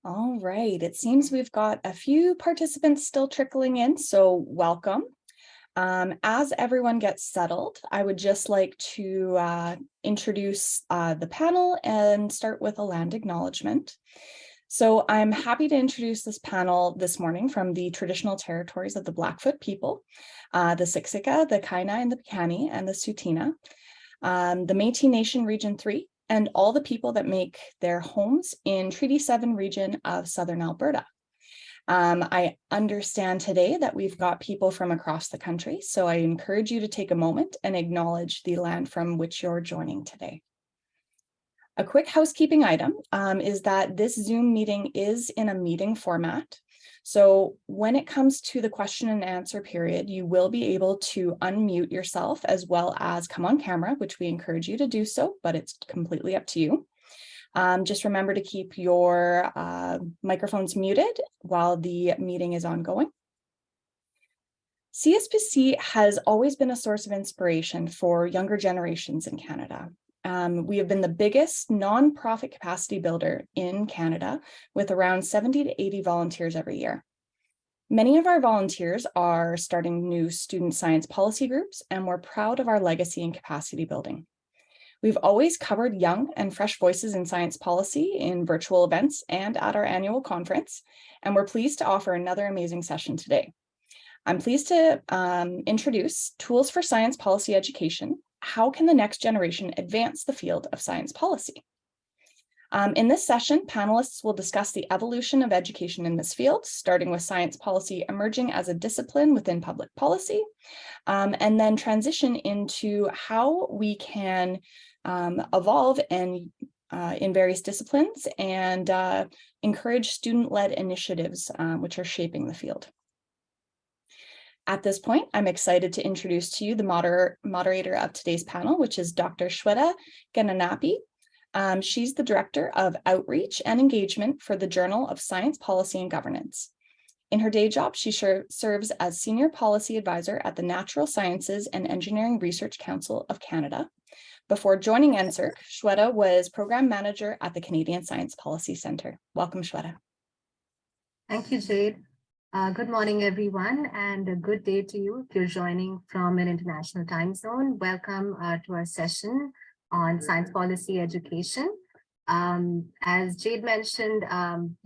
All right, it seems we've got a few participants still trickling in, so welcome. As everyone gets settled, I would just like to introduce the panel and start with a land acknowledgement. So I'm happy to introduce this panel this morning from the traditional territories of the Blackfoot people, the Siksika, the Kainai, and the Piikani, and the Tsuut'ina, the Métis Nation Region 3, and all the people that make their homes in Treaty 7 region of Southern Alberta. I understand today that we've got people from across the country, so I encourage you to take a moment and acknowledge the land from which you're joining today. A quick housekeeping item is that this Zoom meeting is in a meeting format. So when it comes to the question and answer period, you will be able to unmute yourself as well as come on camera, which we encourage you to do so, but it's completely up to you. Just remember to keep your microphones muted while the meeting is ongoing. CSPC has always been a source of inspiration for younger generations in Canada. We have been the biggest nonprofit capacity builder in Canada with around 70 to 80 volunteers every year. Many of our volunteers are starting new student science policy groups, and we're proud of our legacy in capacity building. We've always covered young and fresh voices in science policy in virtual events and at our annual conference, and we're pleased to offer another amazing session today. I'm pleased to introduce Tools for Science Policy Education. How can the next generation advance the field of science policy? In this session, panelists will discuss the evolution of education in this field, starting with science policy emerging as a discipline within public policy, and then transition into how we can evolve and in various disciplines and encourage student-led initiatives which are shaping the field. At this point, I'm excited to introduce to you the moderator of today's panel, which is Dr. Shweta Gananapi. She's the Director of Outreach and Engagement for the Journal of Science Policy and Governance. In her day job, she serves as Senior Policy Advisor at the Natural Sciences and Engineering Research Council of Canada. Before joining NSERC, Shweta was Program Manager at the Canadian Science Policy Centre. Welcome, Shweta. Thank you, Jade. Good morning, everyone, and a good day to you if you're joining from an international time zone. Welcome to our session on science policy education. As Jade mentioned, I'm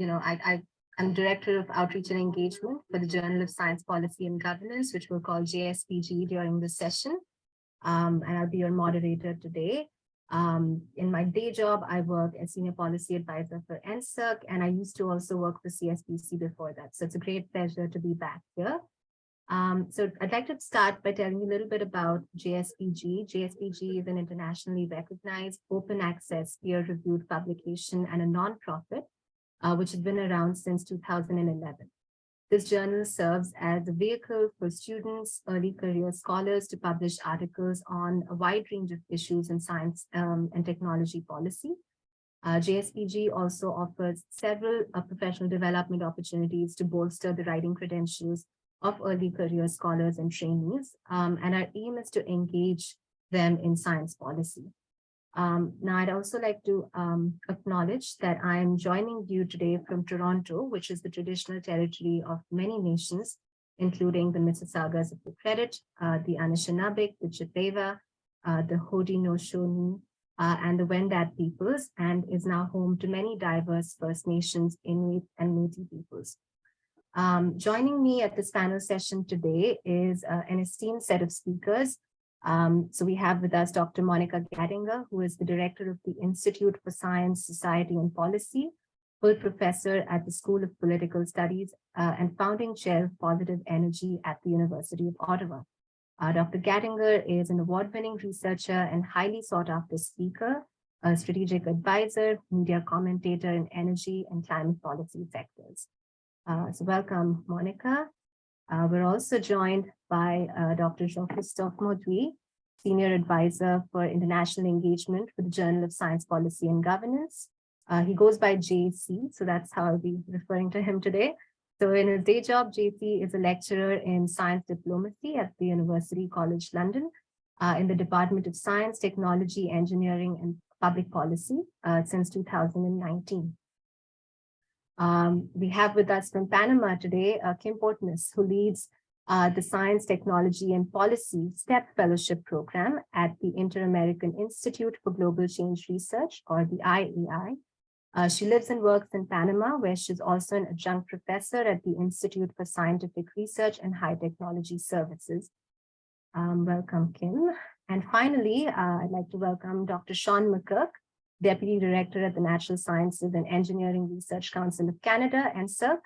Director of Outreach and Engagement for the Journal of Science Policy and Governance, which we'll call JSPG during this session. And I'll be your moderator today. In my day job, I work as Senior Policy Advisor for NSERC, and I used to also work for CSPC before that. So it's a great pleasure to be back here. So I'd like to start by telling you a little bit about JSPG. JSPG is an internationally recognized open access peer-reviewed publication and a nonprofit, which has been around since 2011. This journal serves as a vehicle for students, early career scholars to publish articles on a wide range of issues in science and technology policy. JSPG also offers several professional development opportunities to bolster the writing credentials of early career scholars and trainees, and our aim is to engage them in science policy. Now, I'd also like to acknowledge that I'm joining you today from Toronto, which is the traditional territory of many nations, including the Mississaugas of the Credit, the Anishinaabe, the Chippewa, the Haudenosaunee, and the Wendat peoples, and is now home to many diverse First Nations, Inuit, and Métis peoples. Joining me at this panel session today is an esteemed set of speakers. So we have with us Dr. Monica Gattinger, who is the Director of the Institute for Science, Society, and Policy, full professor at the School of Political Studies, and founding chair of Positive Energy at the University of Ottawa. Dr. Gattinger is an award-winning researcher and highly sought-after speaker, a strategic advisor, media commentator in energy and climate policy sectors. So welcome, Monica. We're also joined by Dr. Jean-Christophe Mauduit, Senior Advisor for International Engagement for the Journal of Science Policy and Governance. He goes by JC, so that's how I'll be referring to him today. So in his day job, JC is a lecturer in science diplomacy at the University College London in the Department of Science, Technology, Engineering, and Public Policy since 2019. We have with us from Panama today, Kim Portness, who leads the Science, Technology, and Policy STEP Fellowship Program at the Inter-American Institute for Global Change Research, or the IAI. She lives and works in Panama, where she's also an adjunct professor at the Institute for Scientific Research and High Technology Services. Welcome, Kim. And finally, I'd like to welcome Dr. Sean McKirk, Deputy Director at the Natural Sciences and Engineering Research Council of Canada, and NSERC,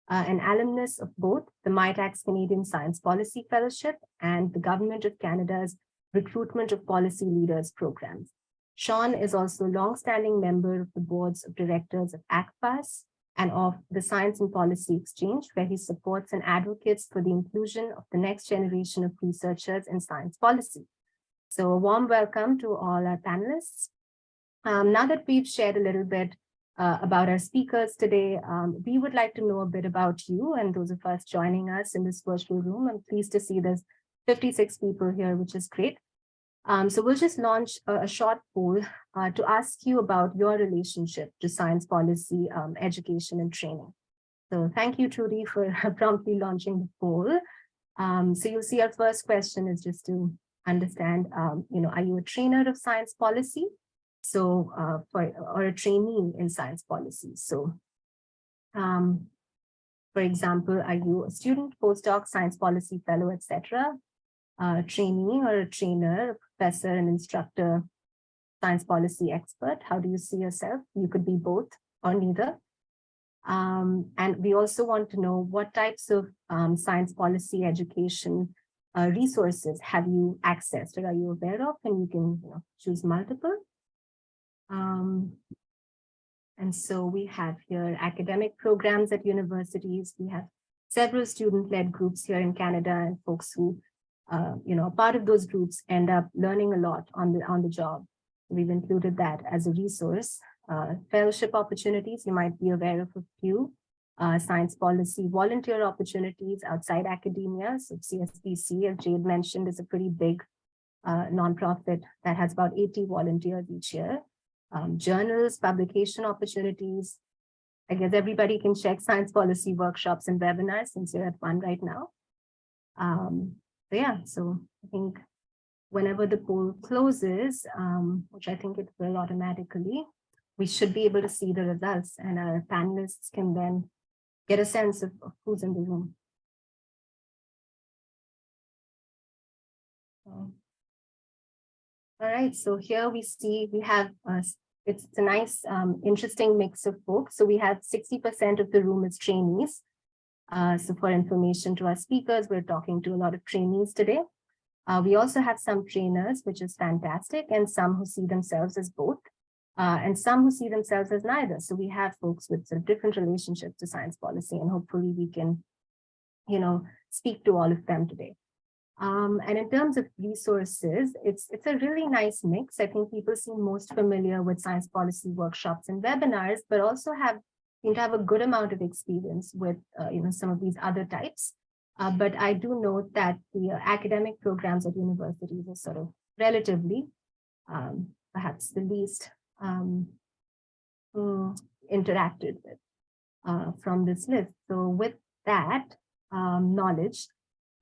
an alumnus of both the MITAC's Canadian Science Policy Fellowship and the Government of Canada's Recruitment of Policy Leaders programs. Sean is also a longstanding member of the boards of directors of ACPAS and of the Science and Policy Exchange, where he supports and advocates for the inclusion of the next generation of researchers in science policy. So a warm welcome to all our panelists. Now that we've shared a little bit about our speakers today, we would like to know a bit about you and those of us joining us in this virtual room. I'm pleased to see there's 56 people here, which is great. So we'll just launch a short poll to ask you about your relationship to science policy, education, and training. So thank you, Trudy, for promptly launching the poll. So you'll see our first question is just to understand, are you a trainer of science policy? So, or a trainee in science policy. So, for example, are you a student, postdoc, science policy fellow, etc.? A trainee or a trainer, a professor, an instructor, science policy expert? How do you see yourself? You could be both or neither. And we also want to know what types of science policy education resources have you accessed or are you aware of? And you can choose multiple. And so we have here academic programs at universities. We have several student-led groups here in Canada, and folks who, part of those groups end up learning a lot on the job. We've included that as a resource. Fellowship opportunities, you might be aware of a few. Science policy volunteer opportunities outside academia. So CSPC, as Jade mentioned, is a pretty big nonprofit that has about 80 volunteers each year. Journals, publication opportunities. I guess everybody can check science policy workshops and webinars since you're at one right now. So I think whenever the poll closes, which I think it will automatically, we should be able to see the results and our panelists can then get a sense of who's in the room. All right, so here we see we have, it's a nice, interesting mix of folks. So we have 60% of the room is trainees. So for information to our speakers, we're talking to a lot of trainees today. We also have some trainers, which is fantastic, and some who see themselves as both, and some who see themselves as neither. So we have folks with a different relationship to science policy, and hopefully we can, speak to all of them today. And in terms of resources, it's a really nice mix. I think people seem most familiar with science policy workshops and webinars, but also seem to have a good amount of experience with some of these other types. But I do note that the academic programs at universities are sort of relatively, perhaps the least interacted with from this list. So with that knowledge,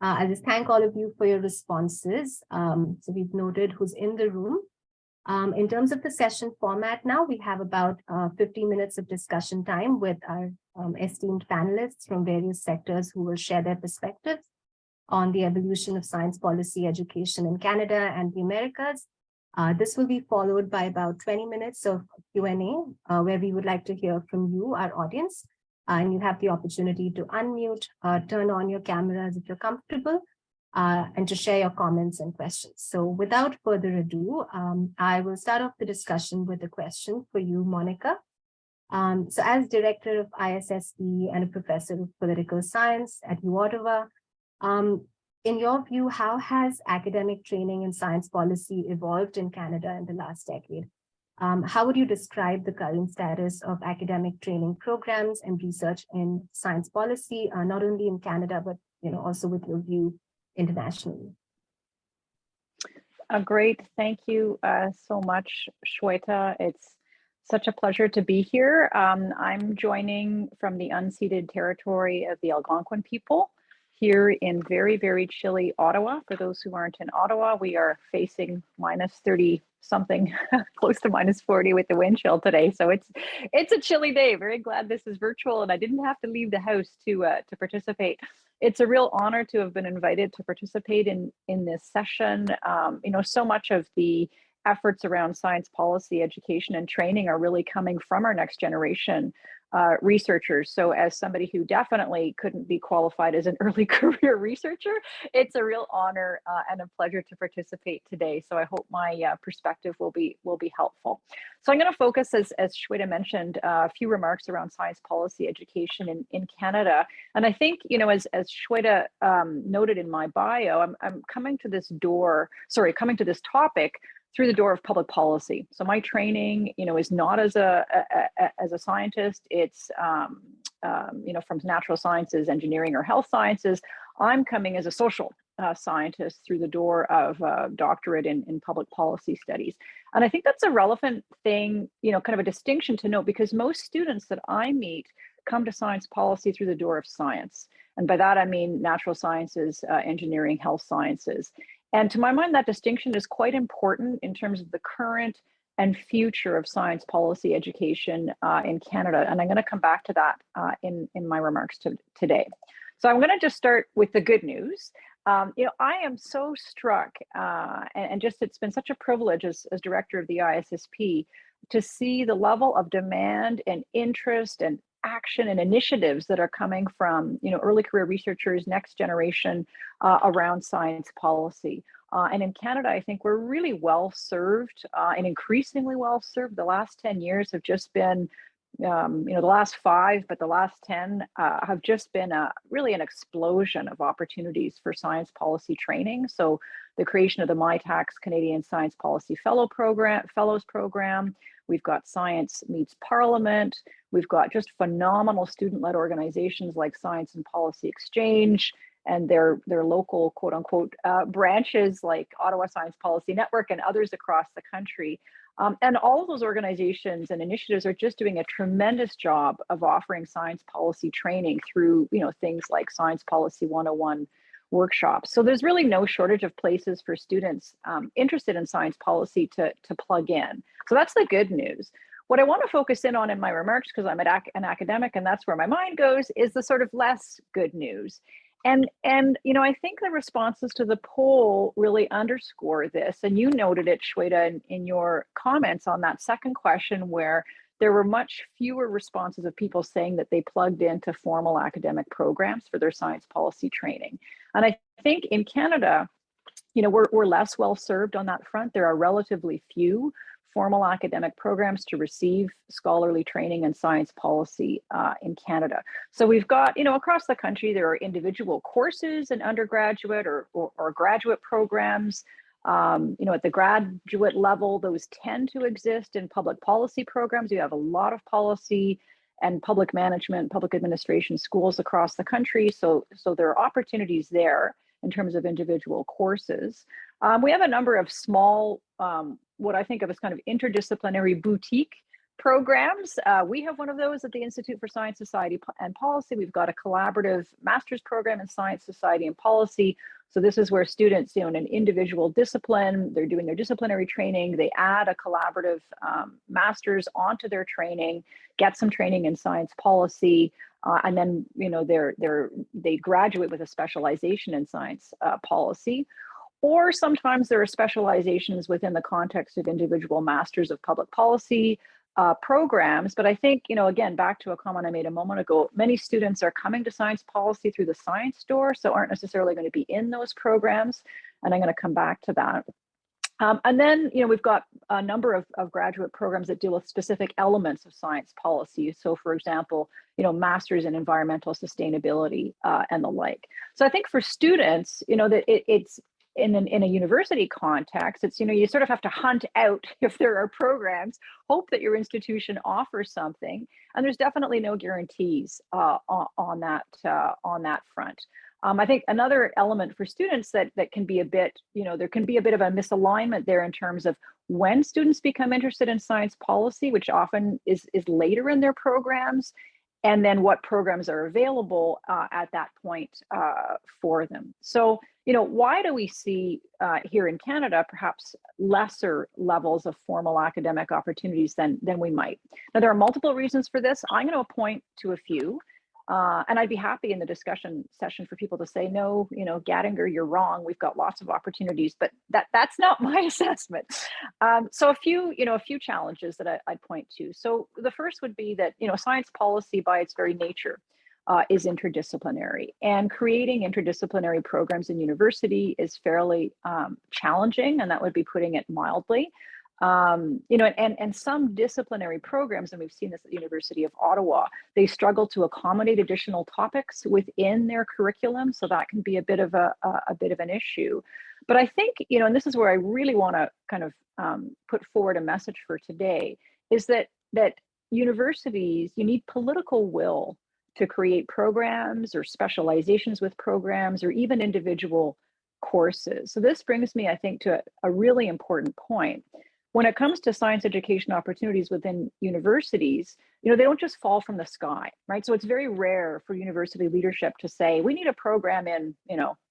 I'll just thank all of you for your responses. So we've noted who's in the room. In terms of the session format now, we have about 50 minutes of discussion time with our esteemed panelists from various sectors who will share their perspectives on the evolution of science policy education in Canada and the Americas. This will be followed by about 20 minutes of Q&A, where we would like to hear from you, our audience. And you have the opportunity to unmute, turn on your cameras if you're comfortable, and to share your comments and questions. So without further ado, I will start off the discussion with a question for you, Monica. So as director of ISSE and a professor of political science at U Ottawa, in your view, how has academic training in science policy evolved in Canada in the last decade? How would you describe the current status of academic training programs and research in science policy, not only in Canada, but also with your view internationally? Great, thank you so much, Shweta. It's Such a pleasure to be here. I'm joining from the unceded territory of the Algonquin people here in very, very chilly Ottawa. For those who aren't in Ottawa, we are facing minus 30 something, close to minus 40 with the wind chill today. So it's a chilly day. Very glad this is virtual and I didn't have to leave the house to participate. It's a real honor to have been invited to participate in this session. So much of the efforts around science policy, education, and training are really coming from our next generation researchers. So as somebody who definitely couldn't be qualified as an early career researcher, it's a real honor and a pleasure to participate today. So I hope my perspective will be helpful. So I'm going to focus, as Shweta mentioned, a few remarks around science policy education in Canada. And I think, as Shweta noted in my bio, I'm coming to this topic through the door of public policy. So my training, is not as a scientist. It's from natural sciences, engineering, or health sciences. I'm coming as a social scientist through the door of doctorate in public policy studies. And I think that's a relevant thing, kind of a distinction to note, because most students that I meet come to science policy through the door of science. And by that, I mean natural sciences, engineering, health sciences. And to my mind, that distinction is quite important in terms of the current and future of science policy education in Canada. And I'm going to come back to that in my remarks today. So I'm going to just start with the good news. I am so struck and just it's been such a privilege as director of the ISSP to see the level of demand and interest and action and initiatives that are coming from early career researchers, next generation around science policy. And in Canada, I think we're really well served and increasingly well served. The last 10 years have just been, the last 5, but the last 10 have just been really an explosion of opportunities for science policy training. So the creation of the MyTax Canadian Science Policy Fellows Program. We've got Science Meets Parliament. We've got just phenomenal student-led organizations like Science and Policy Exchange and their local quote unquote branches like Ottawa Science Policy Network and others across the country. And all of those organizations and initiatives are just doing a tremendous job of offering science policy training through things like Science Policy 101 workshops. So there's really no shortage of places for students interested in science policy to plug in. So that's the good news. What I want to focus in on in my remarks, because I'm an academic and that's where my mind goes, is the sort of less good news. And I think the responses to the poll really underscore this. And you noted it, Shweta, in your comments on that second question, where there were much fewer responses of people saying that they plugged into formal academic programs for their science policy training. And I think in Canada, we're less well served on that front. There are relatively few formal academic programs to receive scholarly training in science policy in Canada. So we've got, across the country, there are individual courses in undergraduate or graduate programs. At the graduate level, those tend to exist in public policy programs. You have a lot of policy and public management, public administration schools across the country. So there are opportunities there in terms of individual courses. We have a number of small, what I think of as kind of interdisciplinary boutique programs. We have one of those at the Institute for Science, Society and Policy. We've got a collaborative master's program in science, society, and policy. So this is where students, in an individual discipline, they're doing their disciplinary training. They add a collaborative master's onto their training, get some training in science policy, and then they graduate with a specialization in science policy. Or sometimes there are specializations within the context of individual masters of public policy programs. But I think, again, back to a comment I made a moment ago, many students are coming to science policy through the science door, so aren't necessarily going to be in those programs. And I'm going to come back to that. And then, we've got a number of graduate programs that deal with specific elements of science policy. So, for example, masters in environmental sustainability and the like. So I think for students, that it's in a university context, it's, you sort of have to hunt out if there are programs, hope that your institution offers something. And there's definitely no guarantees on that front. I think another element for students that can be a bit, there can be a bit of a misalignment there in terms of when students become interested in science policy, which often is later in their programs, and then what programs are available at that point for them. So, why do we see here in Canada perhaps lesser levels of formal academic opportunities than we might? Now, there are multiple reasons for this. I'm going to point to a few. And I'd be happy in the discussion session for people to say, no, Gattinger, you're wrong. We've got lots of opportunities, but that's not my assessment. So a few challenges that I'd point to. So the first would be that, science policy by its very nature is interdisciplinary, and creating interdisciplinary programs in university is fairly challenging, and that would be putting it mildly. And some disciplinary programs, and we've seen this at the University of Ottawa, they struggle to accommodate additional topics within their curriculum, so that can be a bit of an issue. But I think, and this is where I really want to kind of put forward a message for today, is that universities, you need political will to create programs or specializations with programs or even individual courses. So this brings me, I think, to a really important point. When it comes to science education opportunities within universities, they don't just fall from the sky, right? So it's very rare for university leadership to say, we need a program in,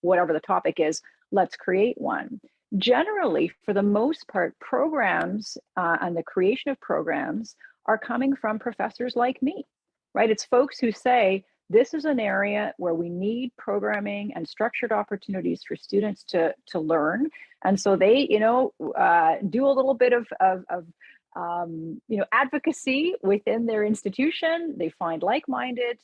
whatever the topic is, let's create one. Generally, for the most part, programs and the creation of programs are coming from professors like me, right? It's folks who say, this is an area where we need programming and structured opportunities for students to learn. And so they, do a little bit of advocacy within their institution. They find like-minded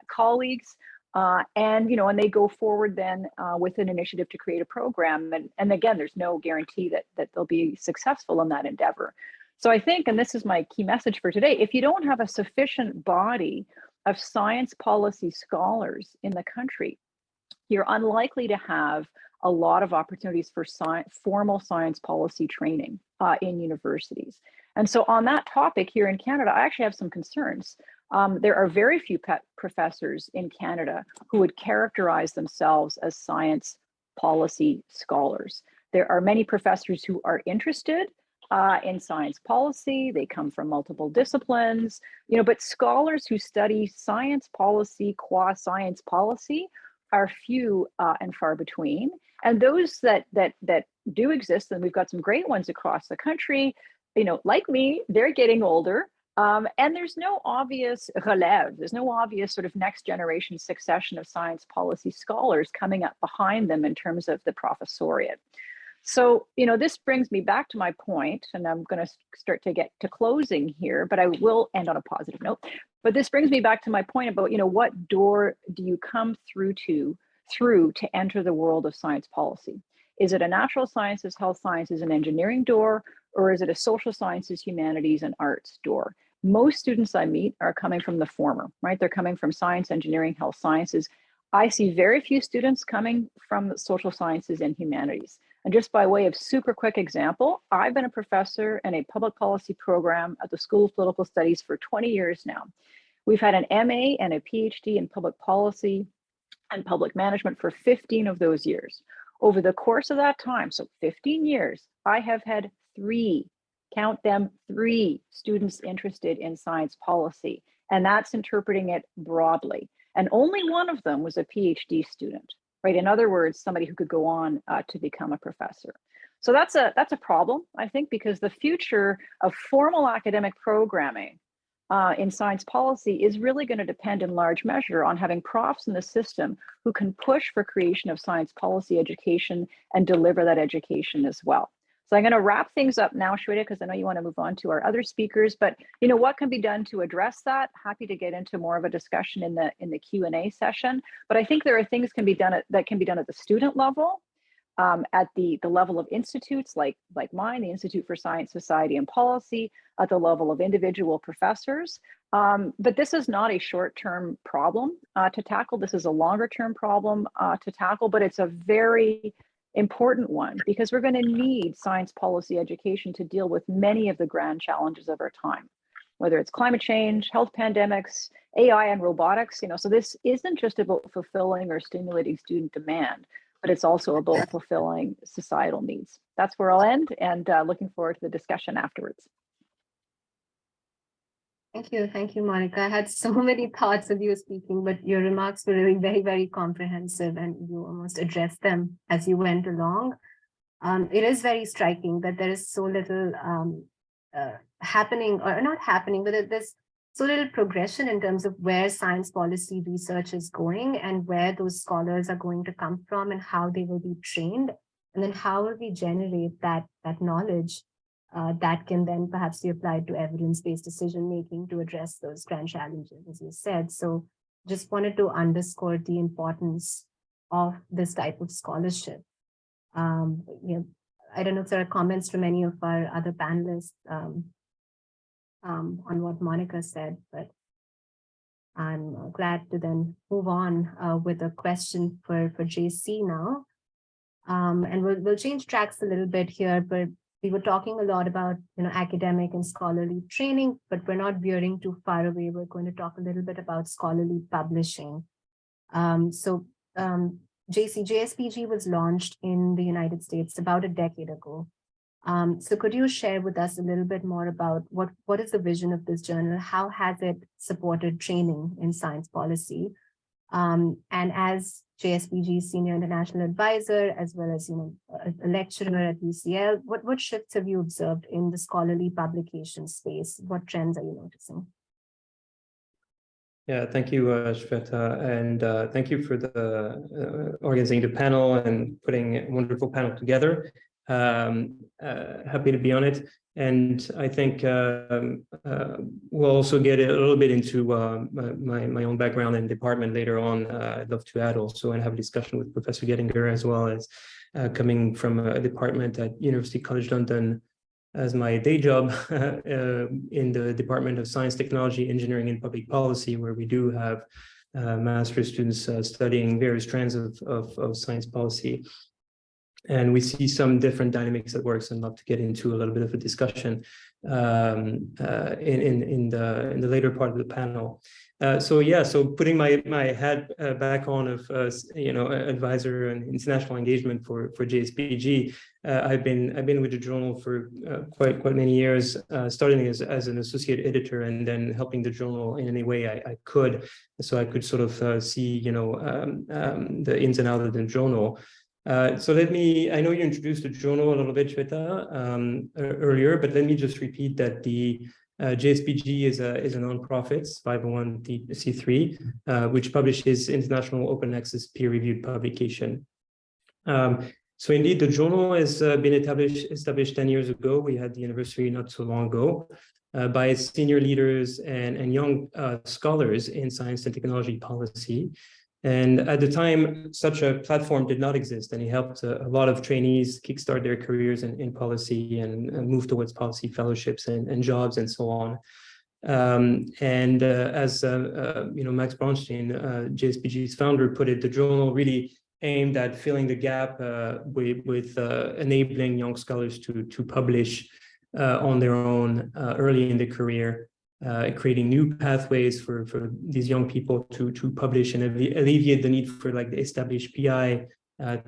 colleagues, and they go forward then with an initiative to create a program. And again, there's no guarantee that they'll be successful in that endeavor. So I think, and this is my key message for today, if you don't have a sufficient body of science policy scholars in the country, you're unlikely to have a lot of opportunities for formal science policy training in universities. And so on that topic here in Canada, I actually have some concerns. There are very few professors in Canada who would characterize themselves as science policy scholars. There are many professors who are interested in science policy. They come from multiple disciplines, but scholars who study science policy, qua science policy, are few and far between. And those that do exist, and we've got some great ones across the country, like me, they're getting older. And there's no obvious relève, there's no obvious sort of next generation succession of science policy scholars coming up behind them in terms of the professoriate. So, this brings me back to my point, and I'm going to start to get to closing here, but I will end on a positive note. But this brings me back to my point about, what door do you come through to enter the world of science policy? Is it a natural sciences, health sciences, and engineering door, or is it a social sciences, humanities, and arts door? Most students I meet are coming from the former, right? They're coming from science, engineering, health sciences. I see very few students coming from social sciences and humanities. And just by way of super quick example, I've been a professor in a public policy program at the School of Political Studies for 20 years now. We've had an MA and a PhD in public policy and public management for 15 of those years. Over the course of that time, so 15 years, I have had 3, count them, 3 students interested in science policy. And that's interpreting it broadly. And only one of them was a PhD student, right? In other words, somebody who could go on to become a professor. So that's a problem, I think, because the future of formal academic programming in science policy is really going to depend in large measure on having profs in the system who can push for creation of science policy education and deliver that education as well. So I'm going to wrap things up now, Shweta, because I know you want to move on to our other speakers, but what can be done to address that? Happy to get into more of a discussion in the Q&A session, but I think there are things that can be done at the student level, at the level of institutes like mine, the Institute for Science, Society, and Policy, at the level of individual professors. But this is not a short-term problem to tackle. This is a longer-term problem to tackle, but it's a very important one because we're going to need science policy education to deal with many of the grand challenges of our time. whether it's climate change, health pandemics, AI and robotics, so this isn't just about fulfilling or stimulating student demand, but it's also about fulfilling societal needs. That's where I'll end, and looking forward to the discussion afterwards. Thank you, Monica. I had so many thoughts as you were speaking, but your remarks were really very, very comprehensive, and you almost addressed them as you went along. It is very striking that there is so little happening, or not happening, but there's so little progression in terms of where science policy research is going and where those scholars are going to come from and how they will be trained. And then how will we generate that knowledge that can then perhaps be applied to evidence-based decision-making to address those grand challenges, as you said. So just wanted to underscore the importance of this type of scholarship. I don't know if there are comments from any of our other panelists on what Monica said, but I'm glad to then move on with a question for JC now. And we'll change tracks a little bit here, but we were talking a lot about academic and scholarly training, but we're not veering too far away. We're going to talk a little bit about scholarly publishing. JSPG was launched in the United States about a decade ago. So could you share with us a little bit more about what is the vision of this journal? How has it supported training in science policy? And as JSPG's senior international advisor, as well as a lecturer at UCL, what shifts have you observed in the scholarly publication space? What trends are you noticing? Yeah, thank you, Shweta, and thank you for the organizing the panel and putting a wonderful panel together. Happy to be on it, and I think we'll also get a little bit into my own background and department later on. I'd love to add also and have a discussion with Professor Gettinger, as well as coming from a department at University College London as my day job in the Department of Science, Technology, Engineering, and Public Policy, where we do have master's students studying various strands of science policy. And we see some different dynamics at work, so I'd love to get into a little bit of a discussion in the later part of the panel. So putting my hat back on of advisor and international engagement for JSPG, I've been with the journal for quite many years, starting as an associate editor and then helping the journal in any way I could, so I could sort of see the ins and outs of the journal. So I know you introduced the journal a little bit, Shweta, earlier, but let me just repeat that the JSPG is a nonprofit, 501c3, which publishes international open access peer-reviewed publication. So indeed, the journal has been established 10 years ago. We had the anniversary not so long ago by its senior leaders and young scholars in science and technology policy. And at the time, such a platform did not exist, and it helped a lot of trainees kickstart their careers in policy and move towards policy fellowships and jobs and so on. As Max Braunstein, JSPG's founder, put it, the journal really aimed at filling the gap with enabling young scholars to publish on their own early in their career. Creating new pathways for these young people to publish and alleviate the need for the established PI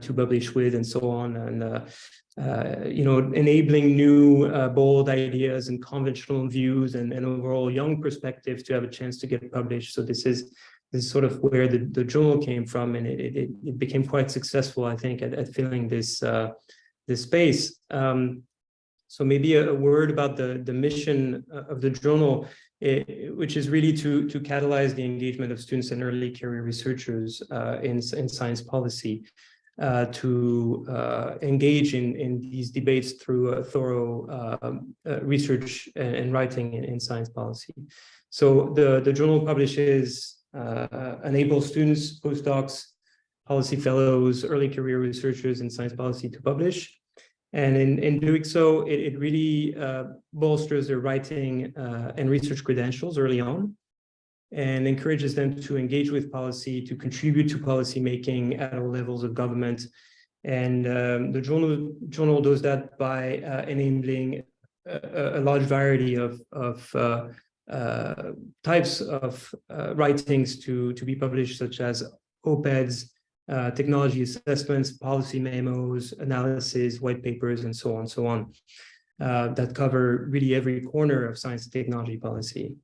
to publish with and so on, and enabling new bold ideas and conventional views and overall young perspectives to have a chance to get published. So this is sort of where the journal came from, and it became quite successful, I think, at filling this space. So maybe a word about the mission of the journal, which is really to catalyze the engagement of students and early career researchers in science policy, to engage in these debates through a thorough research and writing in science policy. So the journal publishes, enables students, postdocs, policy fellows, early career researchers in science policy to publish. And in doing so, it really bolsters their writing and research credentials early on, and encourages them to engage with policy, to contribute to policy making at all levels of government. And the journal does that by enabling a large variety of types of writings to be published, such as op-eds, technology assessments, policy memos, analysis, white papers, and so on, that cover really every corner of science and technology policy.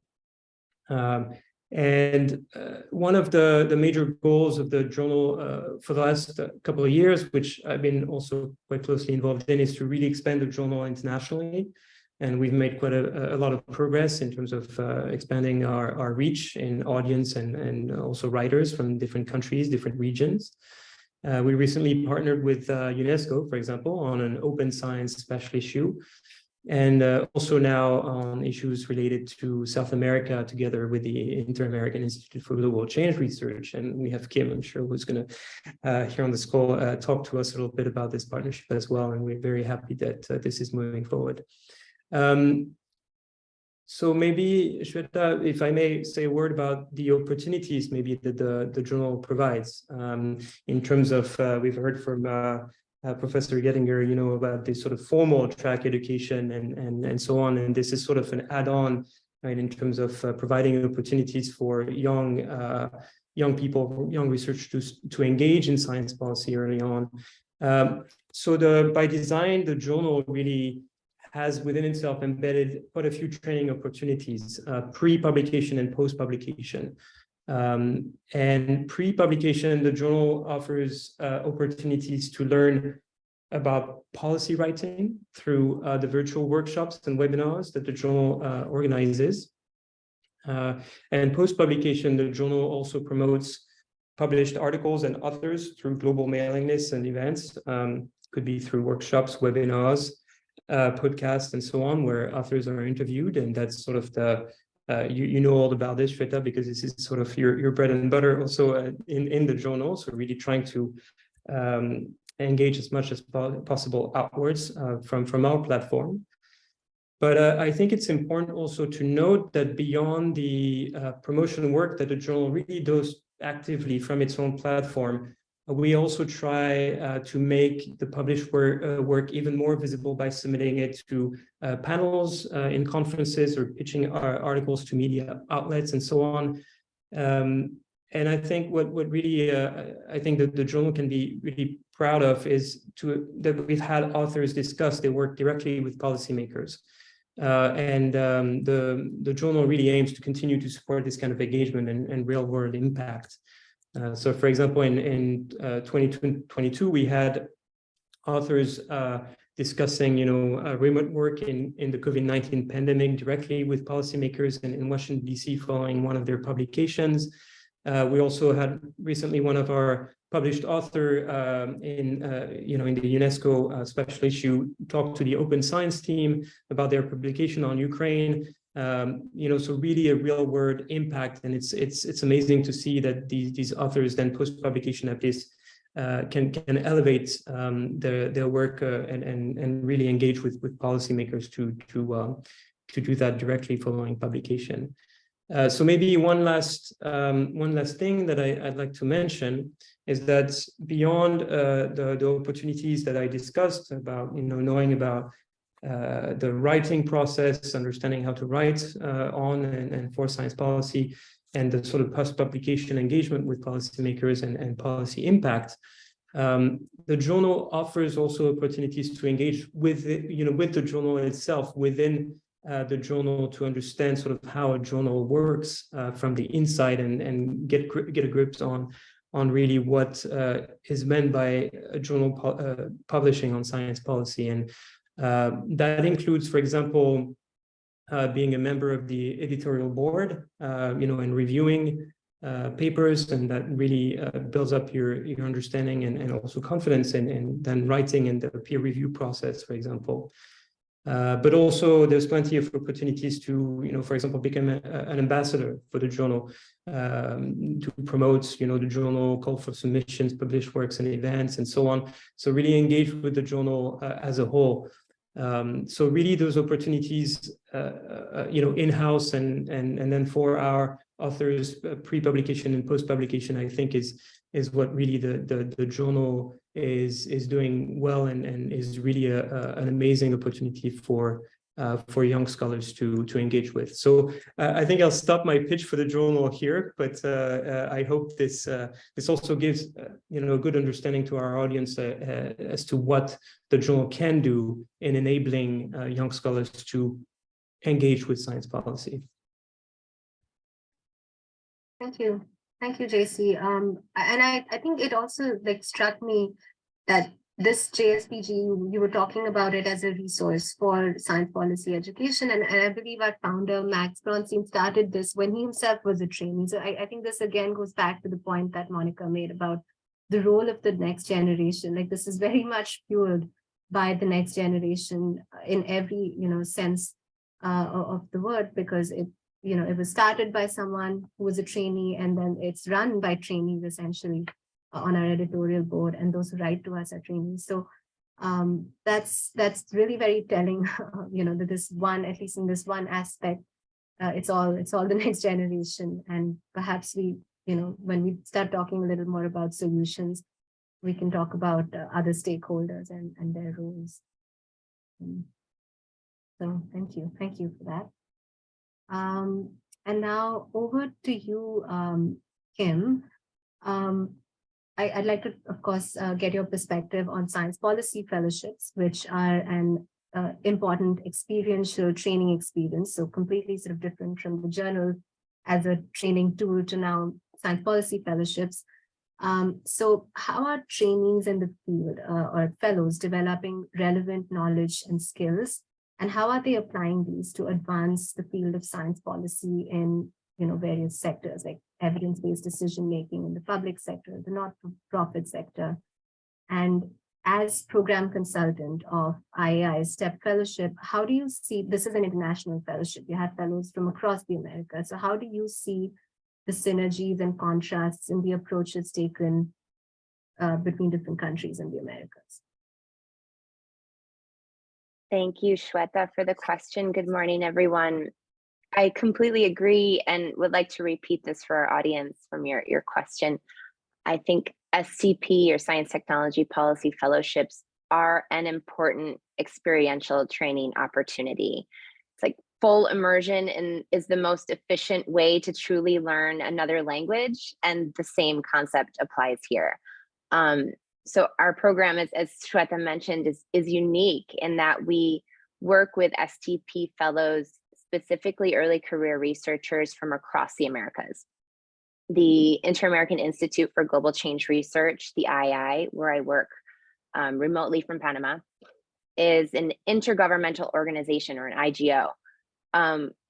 One of the major goals of the journal for the last couple of years, which I've been also quite closely involved in, is to really expand the journal internationally. And we've made quite a lot of progress in terms of expanding our reach in audience and also writers from different countries, different regions. We recently partnered with UNESCO, for example, on an open science special issue, and also now on issues related to South America, together with the Inter-American Institute for Global Change Research. And we have Kim, I'm sure, who's going to, here on this call, talk to us a little bit about this partnership as well. And we're very happy that this is moving forward. So maybe, Shweta, if I may say a word about the opportunities maybe that the journal provides, in terms of, we've heard from Professor Gettinger, you know, about this sort of formal track education and so on. And this is sort of an add-on, right, in terms of providing opportunities for young people, young researchers to engage in science policy early on. So by design, the journal really has within itself embedded quite a few training opportunities, pre-publication and post-publication. And pre-publication, the journal offers opportunities to learn about policy writing through the virtual workshops and webinars that the journal organizes. And post-publication, the journal also promotes published articles and authors through global mailing lists and events. Could be through workshops, webinars, podcasts, and so on, where authors are interviewed. And that's sort of the you know all about this, Shweta, because this is sort of your bread and butter also in the journal. So really trying to engage as much as possible outwards from our platform. But I think it's important also to note that beyond the promotion work that the journal really does actively from its own platform, we also try to make the published work even more visible by submitting it to panels in conferences or pitching our articles to media outlets and so on. And I think what really I think that the journal can be really proud of is that we've had authors discuss their work directly with policymakers. The journal really aims to continue to support this kind of engagement and real world impact. So, for example, in 2022, we had authors discussing, remote work in the COVID-19 pandemic directly with policymakers in Washington, D.C. following one of their publications. We also had recently one of our published author in the UNESCO special issue talk to the Open Science team about their publication on Ukraine. So really a real world impact, and it's amazing to see that these authors then post-publication at least can elevate their work and really engage with policymakers to do that directly following publication. So maybe one last thing that I'd like to mention is that beyond the opportunities that I discussed about knowing about the writing process, understanding how to write on and for science policy, and the sort of post-publication engagement with policymakers and policy impact, the journal offers also opportunities to engage with the journal itself within the journal, to understand sort of how a journal works from the inside and get a grip on really what is meant by a journal publishing on science policy. And that includes, for example, being a member of the editorial board, and reviewing papers, and that really builds up your understanding and also confidence in then writing in the peer review process, for example. But also there's plenty of opportunities to, for example, become an ambassador for the journal, to promote, the journal, call for submissions, publish works and events, and so on. So really engage with the journal as a whole. So really those opportunities, in-house and then for our authors, pre-publication and post-publication, I think is what really the journal is doing well, and is really an amazing opportunity for for young scholars to engage with. So I think I'll stop my pitch for the journal here, but I hope this also gives a good understanding to our audience as to what the journal can do in enabling young scholars to engage with science policy. Thank you. Thank you, JC. And I think it also struck me that this JSPG, you were talking about it as a resource for science policy education. And I believe our founder, Max Bronstein, started this when he himself was a trainee. So I think this again goes back to the point that Monica made about the role of the next generation. Like, this is very much fueled by the next generation in every, sense of the word, because it was started by someone who was a trainee, and then it's run by trainees essentially on our editorial board, and those who write to us are trainees. So that's really very telling, that this one, at least in this one aspect, it's all the next generation. And perhaps we, when we start talking a little more about solutions, we can talk about other stakeholders and their roles. So thank you for that. And now over to you, Kim. I'd like to, of course, get your perspective on science policy fellowships, which are an important experiential training experience. So completely sort of different from the journal as a training tool to now science policy fellowships. So how are trainees in the field or fellows developing relevant knowledge and skills? And how are they applying these to advance the field of science policy in various sectors, like evidence-based decision-making in the public sector, the not-for-profit sector? And as program consultant of IAI's STEP Fellowship, how do you see, this is an international fellowship, you have fellows from across the Americas, so how do you see the synergies and contrasts in the approaches taken between different countries in the Americas? Thank you, Shweta, for the question. Good morning, everyone. I completely agree and would like to repeat this for our audience from your question. I think STP or Science Technology Policy Fellowships are an important experiential training opportunity. It's like full immersion is the most efficient way to truly learn another language, and the same concept applies here. So our program, as Shweta mentioned, is unique in that we work with STP fellows, specifically early career researchers from across the Americas. The Inter-American Institute for Global Change Research, the II, where I work remotely from Panama, is an intergovernmental organization, or an IGO,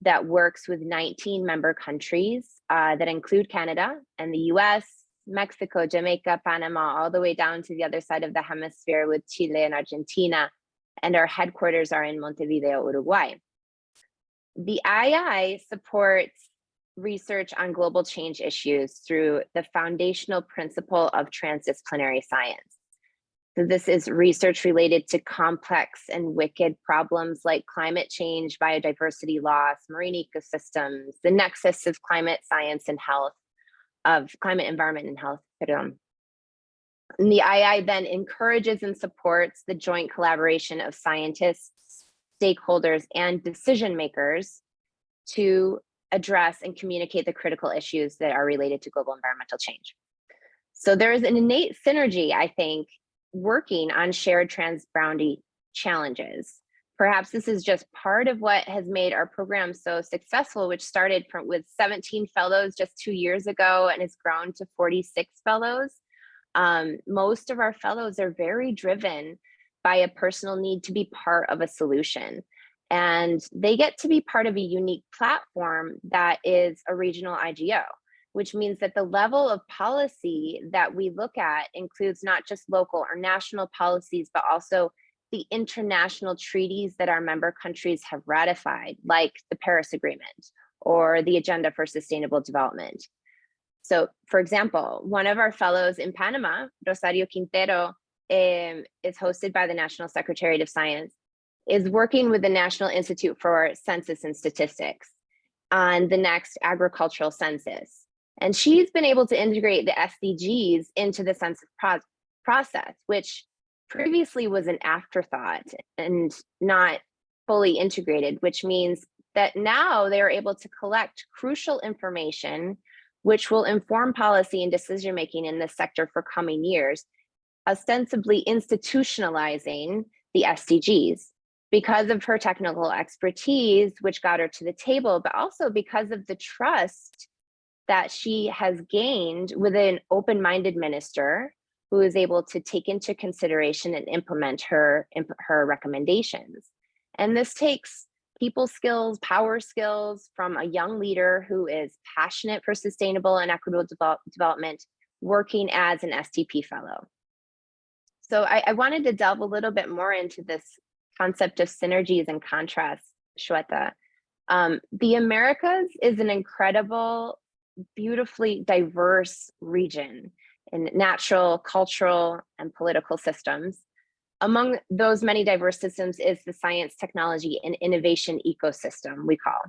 that works with 19 member countries that include Canada and the US, Mexico, Jamaica, Panama, all the way down to the other side of the hemisphere with Chile and Argentina, and our headquarters are in Montevideo, Uruguay. The II supports research on global change issues through the foundational principle of transdisciplinary science. So this is research related to complex and wicked problems like climate change, biodiversity loss, marine ecosystems, the nexus of climate science and health, of climate, environment, and health. And the II then encourages and supports the joint collaboration of scientists, stakeholders, and decision makers to address and communicate the critical issues that are related to global environmental change. So there is an innate synergy, I think, working on shared transboundary challenges. Perhaps this is just part of what has made our program so successful, which started with 17 fellows just 2 years ago and has grown to 46 fellows. Most of our fellows are very driven by a personal need to be part of a solution. And they get to be part of a unique platform that is a regional IGO, which means that the level of policy that we look at includes not just local or national policies, but also the international treaties that our member countries have ratified, like the Paris Agreement or the Agenda for Sustainable Development. So, for example, one of our fellows in Panama, Rosario Quintero, is hosted by the National Secretariat of Science, is working with the National Institute for Census and Statistics on the next agricultural census. And she's been able to integrate the SDGs into the census process, which previously was an afterthought and not fully integrated, which means that now they are able to collect crucial information which will inform policy and decision-making in this sector for coming years, ostensibly institutionalizing the SDGs because of her technical expertise, which got her to the table, but also because of the trust that she has gained with an open-minded minister who is able to take into consideration and implement her recommendations. And this takes people skills, power skills from a young leader who is passionate for sustainable and equitable development, working as an STP fellow. So I wanted to delve a little bit more into this concept of synergies and contrasts, Shweta. The Americas is an incredible, beautifully diverse region in natural, cultural, and political systems. Among those many diverse systems is the science, technology, and innovation ecosystem, we call.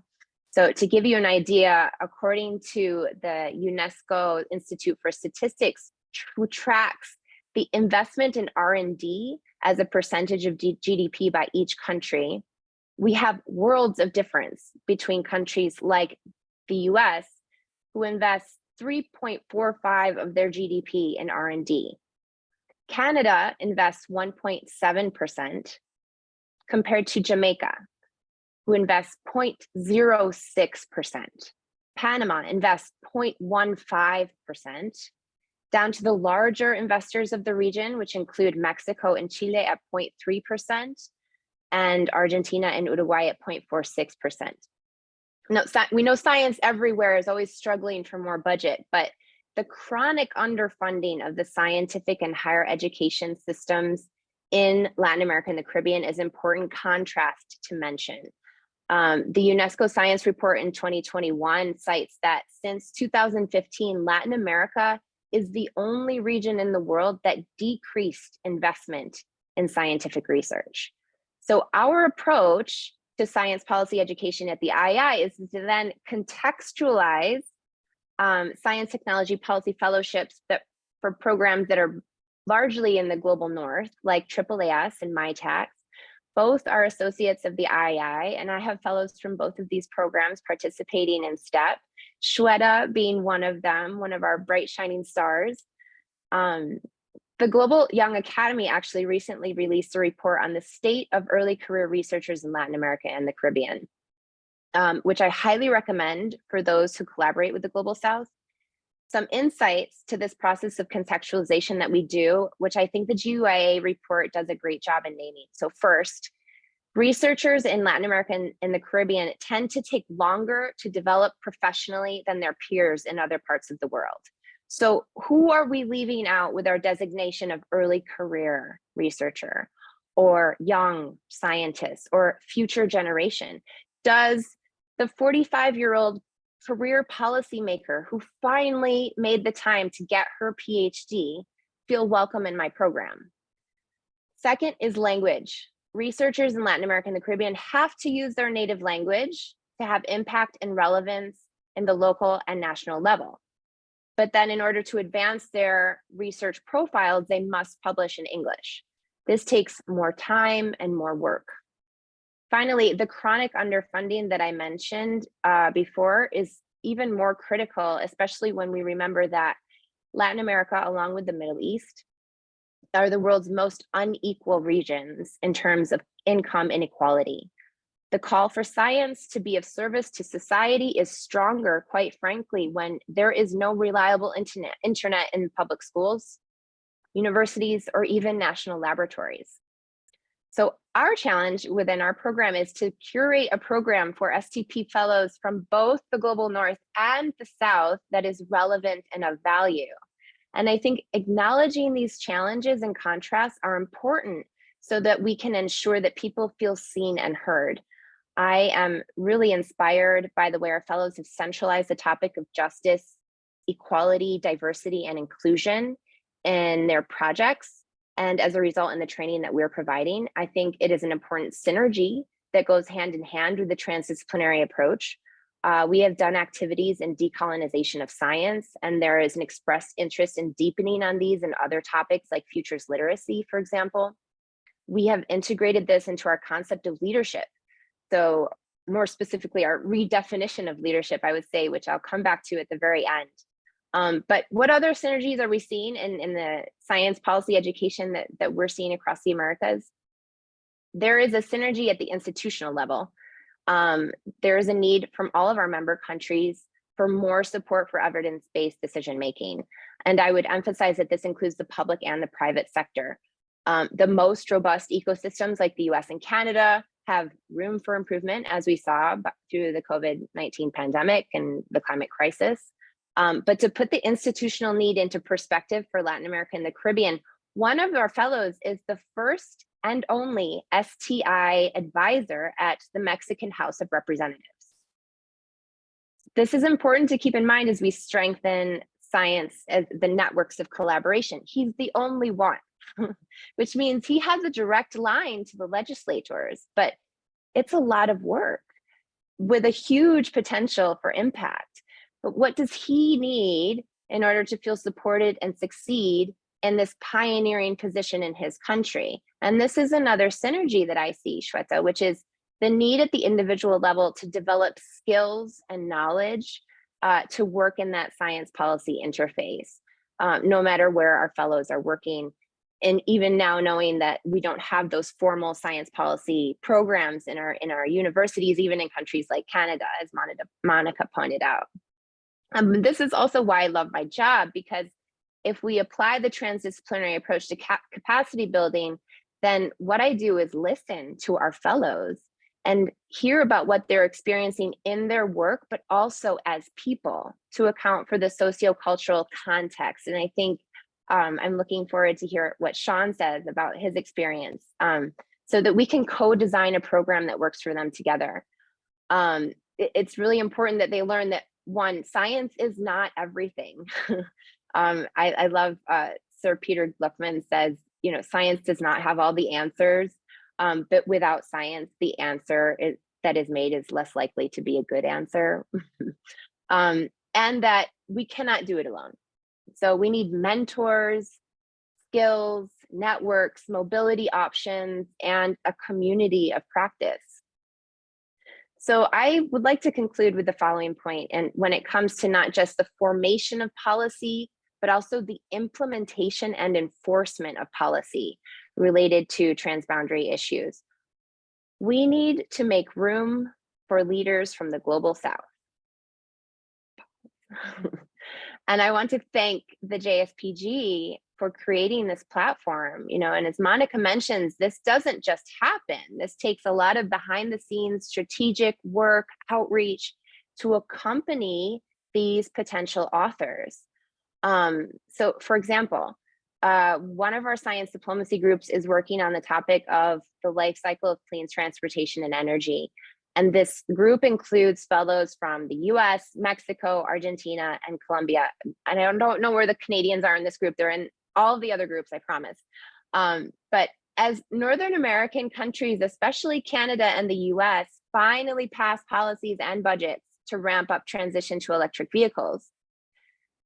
So to give you an idea, according to the UNESCO Institute for Statistics, who tracks the investment in R&D as a percentage of GDP by each country, we have worlds of difference between countries like the US, who invest 3.45% of their GDP in R&D. Canada invests 1.7% compared to Jamaica, who invests 0.06%. Panama invests 0.15%, down to the larger investors of the region, which include Mexico and Chile at 0.3%, and Argentina and Uruguay at 0.46%. Now, we know science everywhere is always struggling for more budget, but the chronic underfunding of the scientific and higher education systems in Latin America and the Caribbean is important contrast to mention. The UNESCO Science Report in 2021 cites that since 2015, Latin America is the only region in the world that decreased investment in scientific research. So our approach to science policy education at the III is to then contextualize science technology policy fellowships that for programs that are largely in the global north, like AAAS and MyTax. Both are associates of the III, and I have fellows from both of these programs participating in STEP, Shweta being one of them, one of our bright shining stars. The Global Young Academy actually recently released a report on the state of early career researchers in Latin America and the Caribbean, which I highly recommend for those who collaborate with the Global South. Some insights to this process of contextualization that we do, which I think the GUIA report does a great job in naming. So first, researchers in Latin America and the Caribbean tend to take longer to develop professionally than their peers in other parts of the world. So who are we leaving out with our designation of early career researcher or young scientist or future generation? Does the 45-year-old career policymaker who finally made the time to get her PhD feel welcome in my program? Second is language. Researchers in Latin America and the Caribbean have to use their native language to have impact and relevance in the local and national level. But then in order to advance their research profiles, they must publish in English. This takes more time and more work. Finally, the chronic underfunding that I mentioned before is even more critical, especially when we remember that Latin America, along with the Middle East, are the world's most unequal regions in terms of income inequality. The call for science to be of service to society is stronger, quite frankly, when there is no reliable internet in public schools, universities, or even national laboratories. So our challenge within our program is to curate a program for STP fellows from both the global north and the south that is relevant and of value. And I think acknowledging these challenges and contrasts are important so that we can ensure that people feel seen and heard. I am really inspired by the way our fellows have centralized the topic of justice, equality, diversity, and inclusion in their projects. And as a result, in the training that we're providing, I think it is an important synergy that goes hand in hand with the transdisciplinary approach. We have done activities in decolonization of science, and there is an expressed interest in deepening on these and other topics like futures literacy, for example. We have integrated this into our concept of leadership, So more specifically, our redefinition of leadership, I would say, which I'll come back to at the very end. But what other synergies are we seeing in the science policy education that we're seeing across the Americas? There is a synergy at the institutional level. There is a need from all of our member countries for more support for evidence-based decision-making. And I would emphasize that this includes the public and the private sector. The most robust ecosystems like the US and Canada have room for improvement, as we saw through the COVID-19 pandemic and the climate crisis. But to put the institutional need into perspective for Latin America and the Caribbean, one of our fellows is the first and only STI advisor at the Mexican House of Representatives. This is important to keep in mind as we strengthen science as the networks of collaboration. He's the only one, which means he has a direct line to the legislators, but it's a lot of work with a huge potential for impact. But what does he need in order to feel supported and succeed in this pioneering position in his country? And this is another synergy that I see, Shweta, which is the need at the individual level to develop skills and knowledge to work in that science policy interface, no matter where our fellows are working. And even now, knowing that we don't have those formal science policy programs in our universities, even in countries like Canada, as Monica pointed out. This is also why I love my job, because if we apply the transdisciplinary approach to capacity building, then what I do is listen to our fellows and hear about what they're experiencing in their work, but also as people, to account for the sociocultural context. And I think I'm looking forward to hear what Sean says about his experience, so that we can co-design a program that works for them together. It's really important that they learn that, one, science is not everything. I love Sir Peter Gluckman says, science does not have all the answers, but without science, the answer that is made is less likely to be a good answer. And that we cannot do it alone. So we need mentors, skills, networks, mobility options, and a community of practice. So I would like to conclude with the following point. And when it comes to not just the formation of policy, but also the implementation and enforcement of policy related to transboundary issues, we need to make room for leaders from the global South. And I want to thank the JSPG for creating this platform, and as Monica mentions, this doesn't just happen. This takes a lot of behind the scenes strategic work, outreach to accompany these potential authors. So for example, one of our science diplomacy groups is working on the topic of the life cycle of clean transportation and energy. And this group includes fellows from the US, Mexico, Argentina, and Colombia. And I don't know where the Canadians are in this group. They're in all the other groups, I promise. But as Northern American countries, especially Canada and the US, finally pass policies and budgets to ramp up transition to electric vehicles,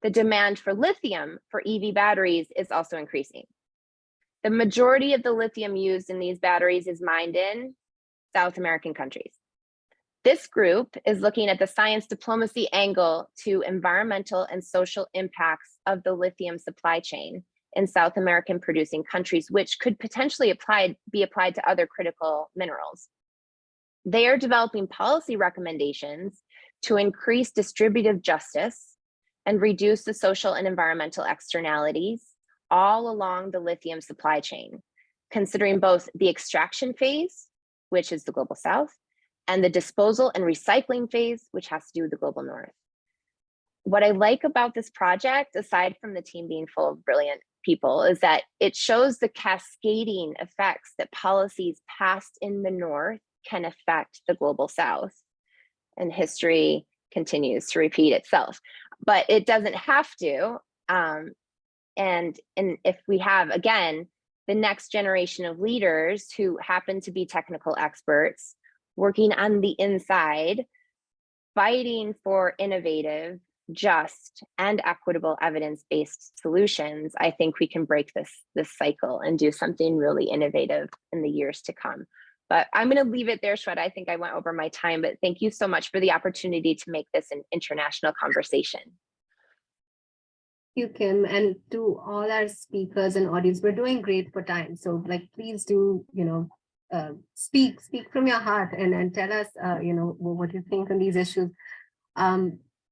the demand for lithium for EV batteries is also increasing. The majority of the lithium used in these batteries is mined in South American countries. This group is looking at the science diplomacy angle to environmental and social impacts of the lithium supply chain in South American producing countries, which could potentially be applied to other critical minerals. They are developing policy recommendations to increase distributive justice and reduce the social and environmental externalities all along the lithium supply chain, considering both the extraction phase, which is the global South, and the disposal and recycling phase, which has to do with the global North. What I like about this project, aside from the team being full of brilliant people, is that it shows the cascading effects that policies passed in the North can affect the global South. And history continues to repeat itself, but it doesn't have to. And if we have, again, the next generation of leaders who happen to be technical experts, working on the inside, fighting for innovative, just, and equitable evidence-based solutions, I think we can break this cycle and do something really innovative in the years to come. But I'm going to leave it there, Shweta. I think I went over my time, but thank you so much for the opportunity to make this an international conversation. You, Kim, and to all our speakers and audience, we're doing great for time. So please do, speak from your heart and tell us, what you think on these issues.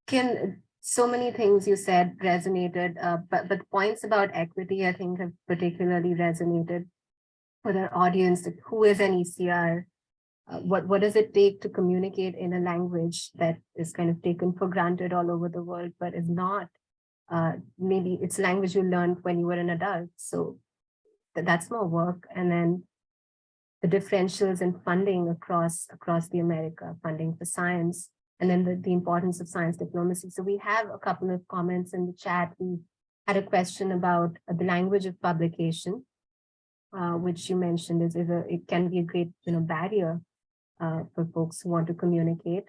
Kim, so many things you said resonated, but points about equity, I think, have particularly resonated with our audience. Like, who is an ECR? What does it take to communicate in a language that is kind of taken for granted all over the world, but is not? Maybe it's language you learned when you were an adult. So that's more work. And then the differentials in funding across the America, funding for science, and then the importance of science diplomacy. So we have a couple of comments in the chat. We had a question about the language of publication, which you mentioned it can be a great barrier for folks who want to communicate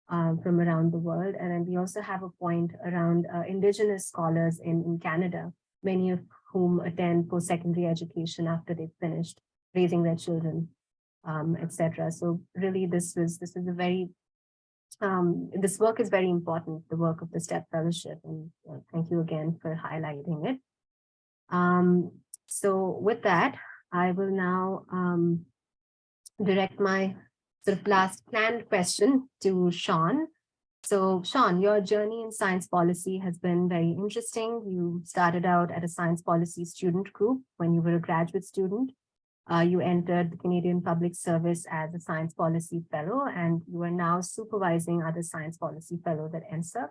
from around the world. And then we also have a point around Indigenous scholars in Canada, many of whom attend post-secondary education after they've finished raising their children, etc. So really, this is a very this work is very important, the work of the STEP Fellowship, and thank you again for highlighting it. So with that, I will now direct my sort of last planned question to Sean. So Sean, your journey in science policy has been very interesting. You started out at a science policy student group when you were a graduate student. You entered the Canadian Public Service as a science policy fellow, and you are now supervising other science policy fellows at NSERC.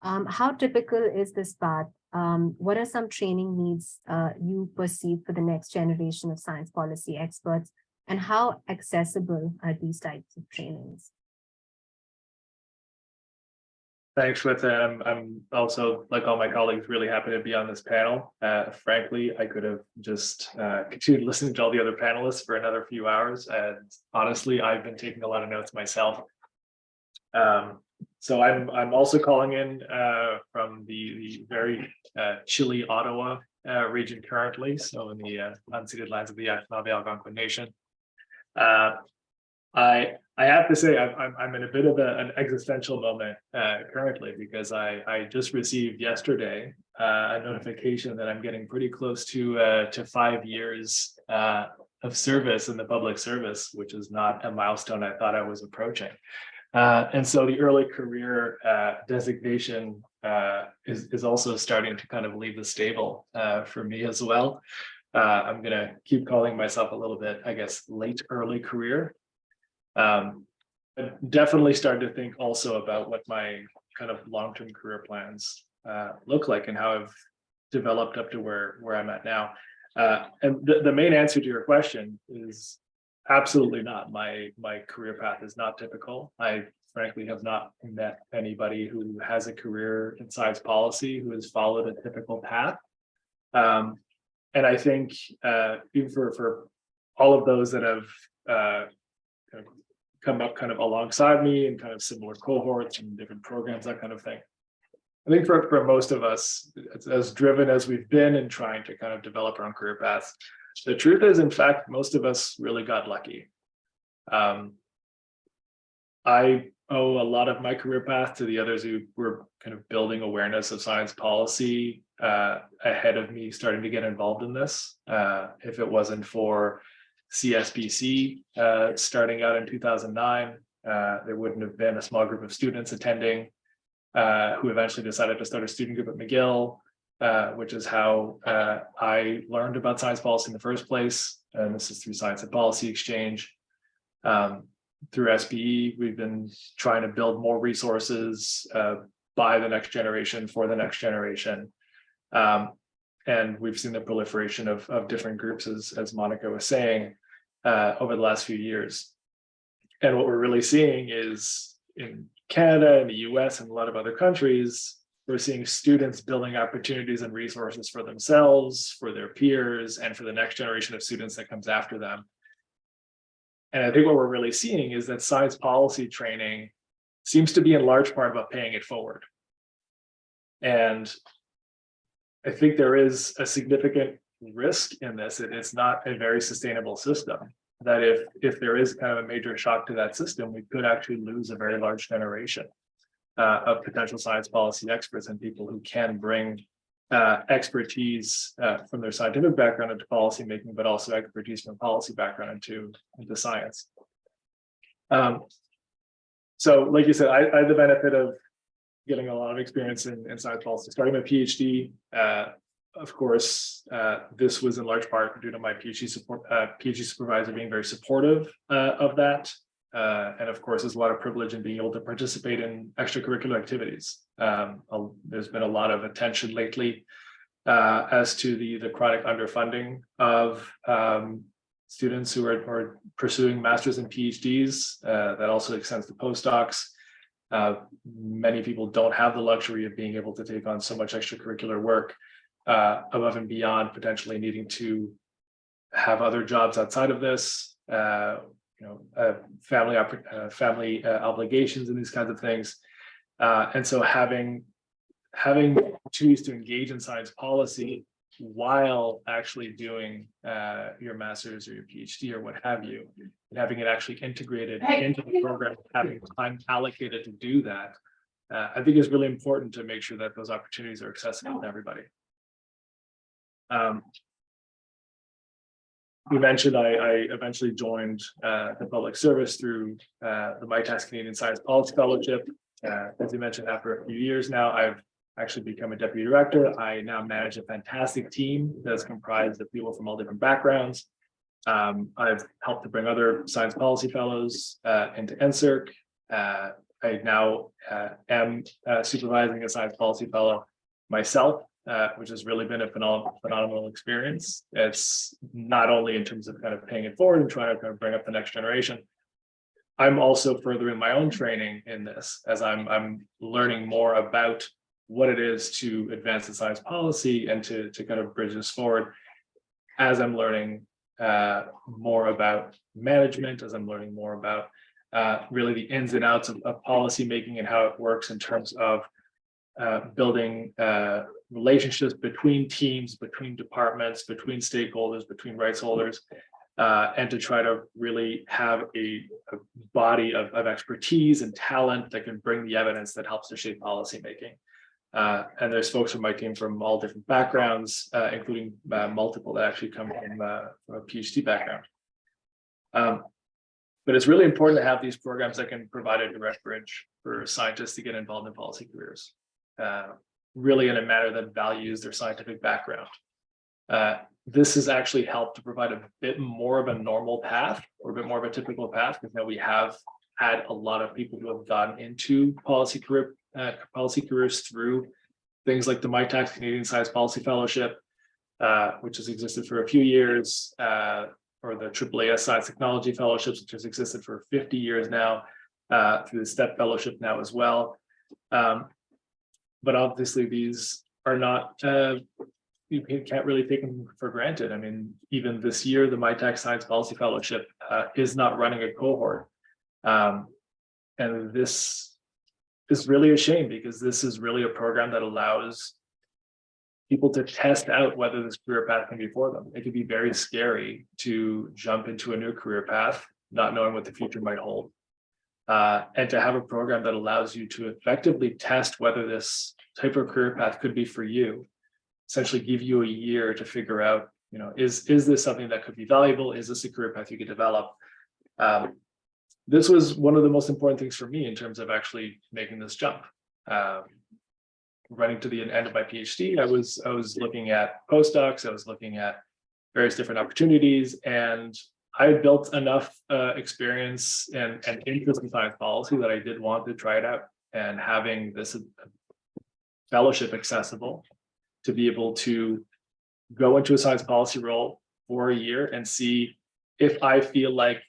How typical is this path? What are some training needs you perceive for the next generation of science policy experts? And how accessible are these types of trainings? Thanks, Shweta. I'm also, like all my colleagues, really happy to be on this panel. Frankly, I could have just continued listening to all the other panelists for another few hours. And honestly, I've been taking a lot of notes myself. So I'm also calling in from the very chilly Ottawa region currently, so in the unceded lands of the Anishinaabe Algonquin Nation. I have to say I'm in a bit of an existential moment currently, because I just received yesterday a notification that I'm getting pretty close to 5 years of service in the public service, which is not a milestone I thought I was approaching. And so the early career designation is also starting to kind of leave the stable for me as well. I'm going to keep calling myself a little bit, I guess, late early career. But definitely started to think also about what my kind of long-term career plans look like and how I've developed up to where I'm at now. And the main answer to your question is absolutely not. My career path is not typical. I frankly have not met anybody who has a career in science policy who has followed a typical path. And I think even for all of those that have kind of come up kind of alongside me in kind of similar cohorts and different programs, that kind of thing. I think for most of us, as driven as we've been in trying to kind of develop our own career paths, the truth is, in fact, most of us really got lucky. I owe a lot of my career path to the others who were kind of building awareness of science policy ahead of me starting to get involved in this. If it wasn't for CSBC starting out in 2009, there wouldn't have been a small group of students attending who eventually decided to start a student group at McGill, which is how I learned about science policy in the first place. And this is through Science and Policy Exchange. Through SPE, we've been trying to build more resources by the next generation for the next generation. And we've seen the proliferation of different groups, as Monica was saying, over the last few years. And what we're really seeing is in Canada and the US and a lot of other countries, we're seeing students building opportunities and resources for themselves, for their peers, and for the next generation of students that comes after them. And I think what we're really seeing is that science policy training seems to be in large part about paying it forward. And I think there is a significant risk in this. It's not a very sustainable system. that if there is kind of a major shock to that system, we could actually lose a very large generation of potential science policy experts and people who can bring expertise from their scientific background into policy making, but also expertise from policy background into science. So like you said, I had the benefit of getting a lot of experience in science policy, starting my PhD. Of course, this was in large part due to my PhD supervisor being very supportive of that. And of course, there's a lot of privilege in being able to participate in extracurricular activities. There's been a lot of attention lately as to the chronic underfunding of students who are pursuing masters and PhDs. That also extends to postdocs. Many people don't have the luxury of being able to take on so much extracurricular work above and beyond potentially needing to have other jobs outside of this, family obligations and these kinds of things. And so having opportunities to engage in science policy while actually doing your master's or your PhD or what have you, and having it actually integrated into the program, having time allocated to do that, I think is really important to make sure that those opportunities are accessible to everybody. We mentioned I eventually joined the public service through the MITAS Canadian Science Policy Fellowship. As you mentioned, after a few years now, I've actually become a deputy director. I now manage a fantastic team that's comprised of people from all different backgrounds. I've helped to bring other science policy fellows into NSERC. I now am supervising a science policy fellow myself, which has really been a phenomenal experience. It's not only in terms of kind of paying it forward and trying to kind of bring up the next generation. I'm also furthering my own training in this as I'm learning more about what it is to advance the science policy and to kind of bridge this forward as I'm learning more about management, as I'm learning more about really the ins and outs of policy making and how it works in terms of building relationships between teams, between departments, between stakeholders, between rights holders, and to try to really have a body of expertise and talent that can bring the evidence that helps to shape policy making. And there's folks from my team from all different backgrounds, including multiple that actually come from a PhD background. But it's really important to have these programs that can provide a direct bridge for scientists to get involved in policy careers, really in a manner that values their scientific background. This has actually helped to provide a bit more of a normal path or a bit more of a typical path, because now we have had a lot of people who have gotten into policy careers through things like the MITAS Canadian Science Policy Fellowship, which has existed for a few years, or the AAAS Science Technology Fellowships, which has existed for 50 years now, through the STEP Fellowship now as well. But obviously these are not, you can't really take them for granted. I mean, even this year, the MITAC Science Policy Fellowship is not running a cohort. And this is really a shame, because this is really a program that allows people to test out whether this career path can be for them. It can be very scary to jump into a new career path, not knowing what the future might hold. And to have a program that allows you to effectively test whether this type of career path could be for you, essentially give you a year to figure out, is this something that could be valuable? Is this a career path you could develop? This was one of the most important things for me in terms of actually making this jump. Running to the end of my PhD, I was looking at postdocs, I was looking at various different opportunities, and I had built enough experience and interest in science policy that I did want to try it out. And having this fellowship accessible to be able to go into a science policy role for a year and see if I feel like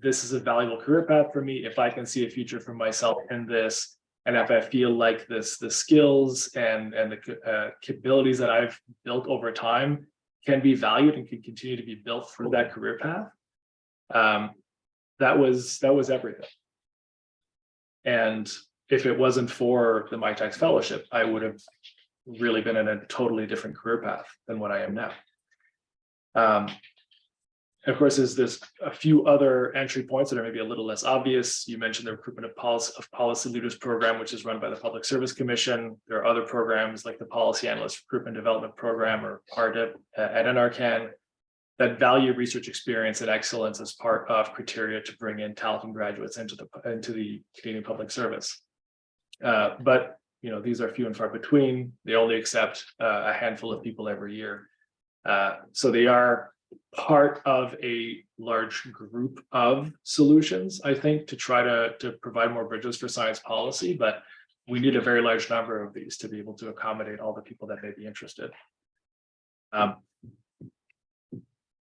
this is a valuable career path for me, if I can see a future for myself in this, and if I feel like the skills and the capabilities that I've built over time can be valued and can continue to be built through that career path. That was everything. And if it wasn't for the MITAC Fellowship, I would have really been in a totally different career path than what I am now. of course, there's a few other entry points that are maybe a little less obvious. You mentioned the recruitment of policy leaders program, which is run by the Public Service Commission. There are other programs like the Policy Analyst Recruitment Development Program, or PARDIP, at NRCan, that value research experience and excellence as part of criteria to bring in talented graduates into the Canadian public service. But these are few and far between. They only accept a handful of people every year. So they are part of a large group of solutions, I think, to try to provide more bridges for science policy, but we need a very large number of these to be able to accommodate all the people that may be interested.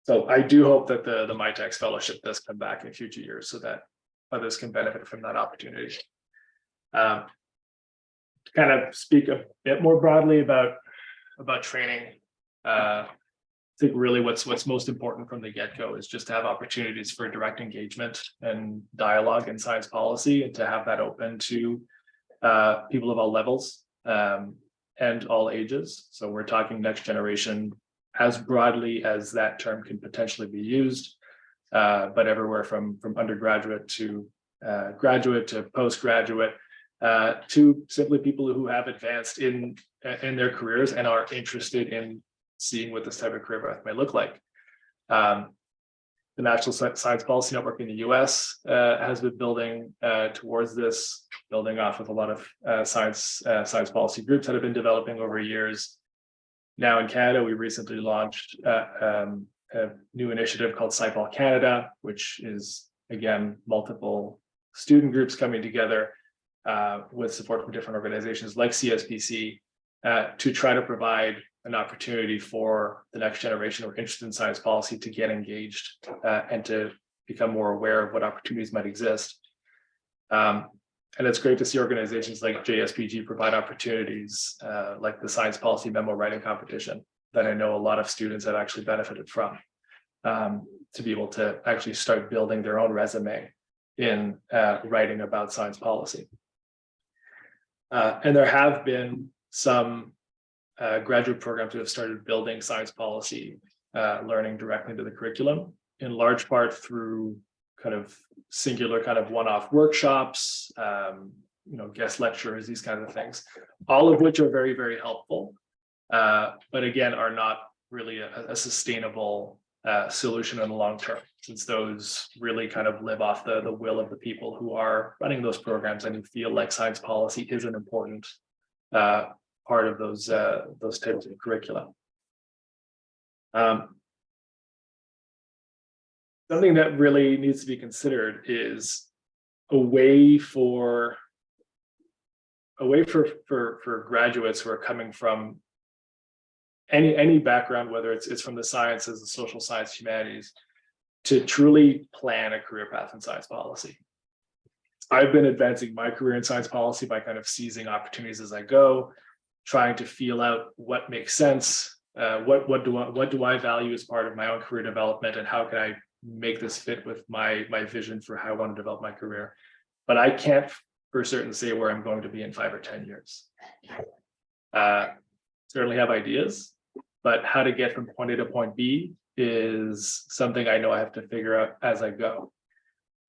So I do hope that the MyTax Fellowship does come back in future years so that others can benefit from that opportunity. To kind of speak a bit more broadly about training, I think really what's most important from the get-go is just to have opportunities for direct engagement and dialogue in science policy, and to have that open to people of all levels and all ages. So we're talking next generation as broadly as that term can potentially be used, but everywhere from undergraduate to graduate to postgraduate, to simply people who have advanced in their careers and are interested in seeing what this type of career path might look like. The National Science Policy Network in the US has been building towards this, building off with a lot of science policy groups that have been developing over years. Now in Canada, we recently launched a new initiative called SciPol Canada, which is, again, multiple student groups coming together with support from different organizations like CSPC to try to provide an opportunity for the next generation who are interested in science policy to get engaged and to become more aware of what opportunities might exist. And it's great to see organizations like JSPG provide opportunities like the Science Policy Memo Writing Competition that I know a lot of students have actually benefited from, to be able to actually start building their own resume in writing about science policy. And there have been some graduate programs that have started building science policy learning directly into the curriculum, in large part through kind of singular kind of one-off workshops, guest lectures, these kinds of things, all of which are very, very helpful, but again, are not really a sustainable solution in the long term, since those really kind of live off the will of the people who are running those programs and who feel like science policy is an important part of those types of curricula. Something that really needs to be considered is a way for graduates who are coming from any background, whether it's from the sciences, the social science, humanities, to truly plan a career path in science policy. I've been advancing my career in science policy by kind of seizing opportunities as I go, trying to feel out what makes sense, what do I value as part of my own career development, and how can I make this fit with my vision for how I want to develop my career. But I can't for certain say where I'm going to be in 5 or 10 years. Certainly have ideas, but how to get from point A to point B is something I know I have to figure out as I go.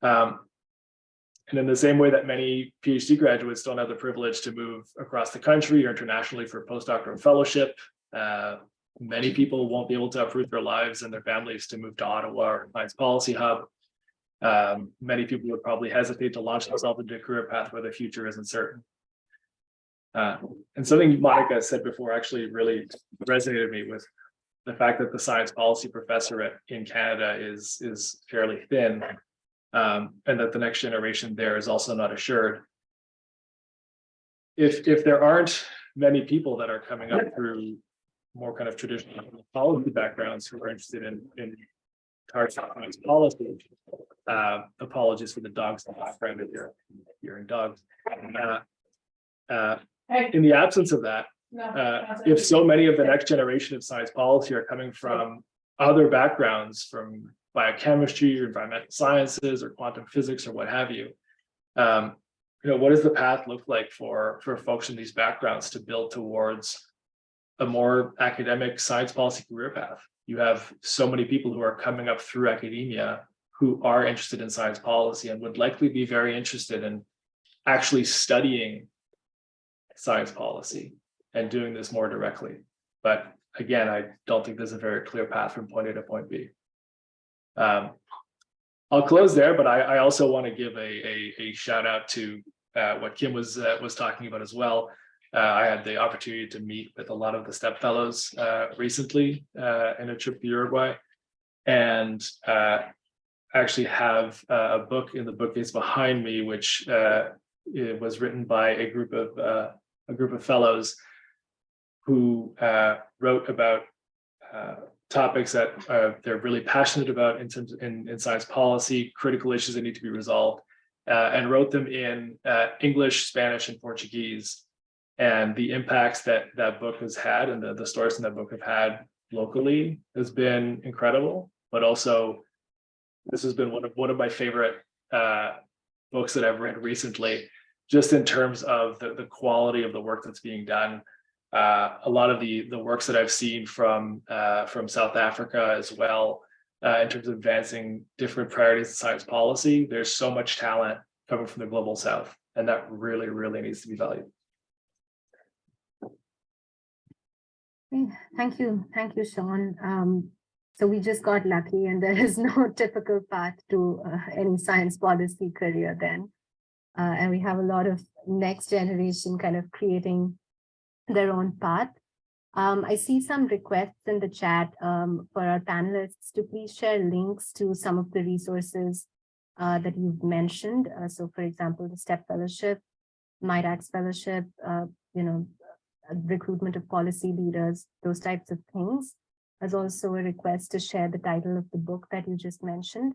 And in the same way that many PhD graduates don't have the privilege to move across the country or internationally for a postdoctoral fellowship, many people won't be able to uproot their lives and their families to move to Ottawa or Science Policy Hub. Many people would probably hesitate to launch themselves into a career path where the future isn't certain. And something Monica said before actually really resonated with me, with the fact that the science policy professorate in Canada is fairly thin, and that the next generation there is also not assured. If there aren't many people that are coming up through more kind of traditional policy backgrounds who are interested in hard science policy, apologies for the dogs in the background if you're hearing dogs. In the absence of that, if so many of the next generation of science policy are coming from other backgrounds, from biochemistry or environmental sciences or quantum physics or what have you, what does the path look like for folks in these backgrounds to build towards a more academic science policy career path? you have so many people who are coming up through academia who are interested in science policy and would likely be very interested in actually studying science policy and doing this more directly. But again, I don't think there's a very clear path from point A to point B. I'll close there, but I also want to give a shout out to what Kim was talking about as well. I had the opportunity to meet with a lot of the STEP fellows recently in a trip to Uruguay, and actually have a book in the bookcase behind me, which it was written by a group of fellows who wrote about topics that they're really passionate about in science policy, critical issues that need to be resolved, and wrote them in English, Spanish, and Portuguese. And the impacts that book has had and the stories in that book have had locally has been incredible. But also, this has been one of my favorite books that I've read recently, just in terms of the quality of the work that's being done. A lot of the works that I've seen from South Africa as well, in terms of advancing different priorities in science policy, there's so much talent coming from the global South, and that really, really needs to be valued. Thank you, Sean. So we just got lucky, and there is no typical path to any science policy career then. And we have a lot of next generation kind of creating their own path. I see some requests in the chat for our panelists to please share links to some of the resources that you've mentioned. So for example, the STEP Fellowship, MIDAX Fellowship, recruitment of policy leaders, those types of things. There's also a request to share the title of the book that you just mentioned,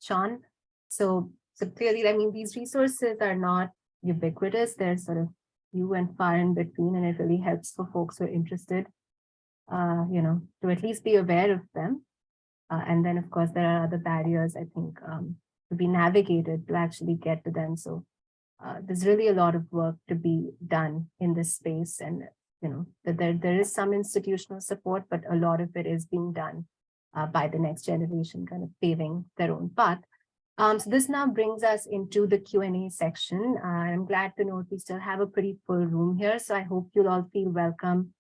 Sean. So clearly, I mean, these resources are not ubiquitous. They're sort of few and far in between, and it really helps for folks who are interested, to at least be aware of them. And then, of course, there are other barriers, I think, to be navigated to actually get to them. So there's really a lot of work to be done in this space, and that there is some institutional support, but a lot of it is being done by the next generation, kind of paving their own path. So this now brings us into the Q&A section. I'm glad to note we still have a pretty full room here, so I hope you'll all feel welcome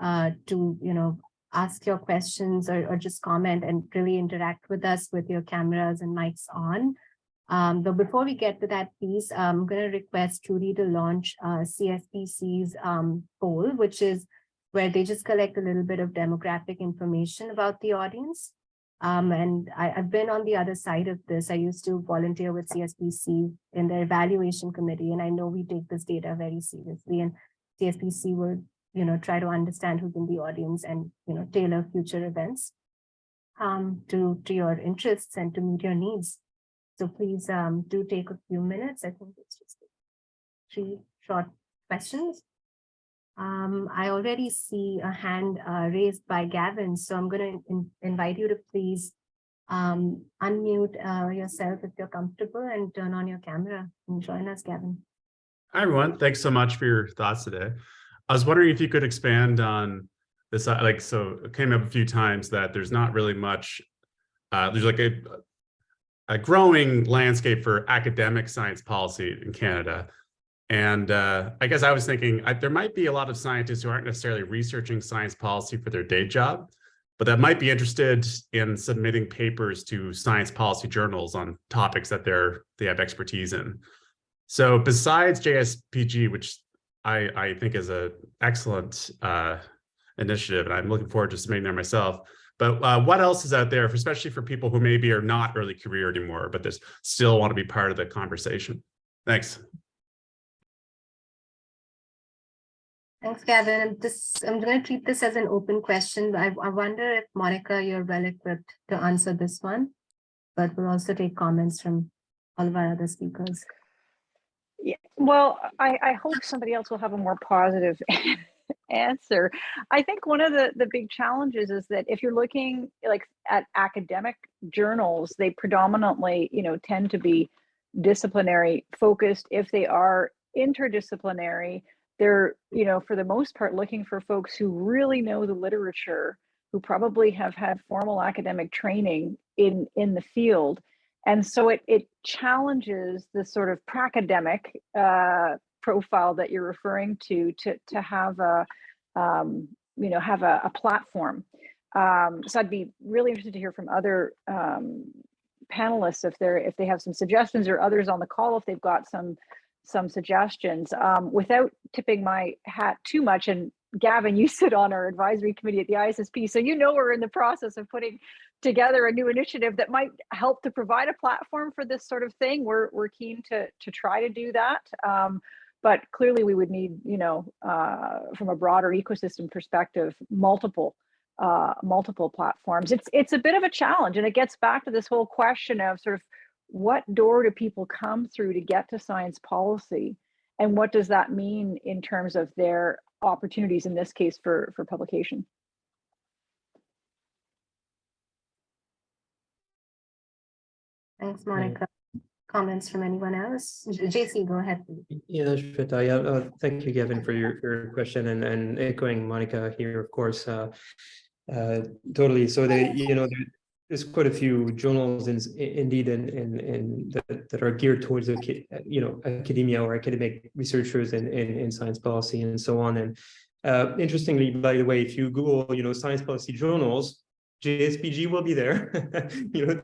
to ask your questions or just comment and really interact with us with your cameras and mics on. But before we get to that piece, I'm going to request Trudy to launch CSPC's poll, which is where they just collect a little bit of demographic information about the audience. And I've been on the other side of this. I used to volunteer with CSPC in their evaluation committee, and I know we take this data very seriously. And CSPC will, try to understand who's in the audience and, tailor future events to your interests and to meet your needs. So please do take a few minutes. I think it's just 3 short questions. I already see a hand raised by Gavin, so I'm going to invite you to please unmute yourself if you're comfortable and turn on your camera and join us, Gavin. Hi, everyone. Thanks so much for your thoughts today. I was wondering if you could expand on this, so it came up a few times that there's not really much, there's like a growing landscape for academic science policy in Canada. And I guess I was thinking there might be a lot of scientists who aren't necessarily researching science policy for their day job, but that might be interested in submitting papers to science policy journals on topics that they have expertise in. So besides JSPG, which I think is an excellent initiative, and I'm looking forward to submitting there myself, but what else is out there, especially for people who maybe are not early career anymore, but they still want to be part of the conversation? Thanks. Thanks, Gavin. I'm going to treat this as an open question. I wonder if, Monica, you're well equipped to answer this one, but we'll also take comments from all of our other speakers. Yeah, well, I hope somebody else will have a more positive answer. I think one of the big challenges is that if you're looking at academic journals, they predominantly, tend to be disciplinary focused. If they are interdisciplinary, they're, for the most part, looking for folks who really know the literature who probably have had formal academic training in the field. And so it challenges the sort of pracademic profile that you're referring to have a have a platform. So I'd be really interested to hear from other panelists if they have some suggestions, or others on the call if they've got some suggestions. Without tipping my hat too much, and Gavin, you sit on our advisory committee at the ISSP, so we're in the process of putting together a new initiative that might help to provide a platform for this sort of thing. We're keen to try to do that. But clearly we would need, from a broader ecosystem perspective, multiple platforms. It's a bit of a challenge, and it gets back to this whole question of sort of what door do people come through to get to science policy, and what does that mean in terms of their opportunities, in this case for publication. Thanks, Monica. Comments from anyone else? JC, go ahead. Yeah, Shweta. Thank you, Gavin, for your question, and echoing Monica here, of course. Totally. So there's quite a few journals indeed that are geared towards academia or academic researchers in science policy and so on. And interestingly, by the way, if you Google science policy journals, JSPG will be there,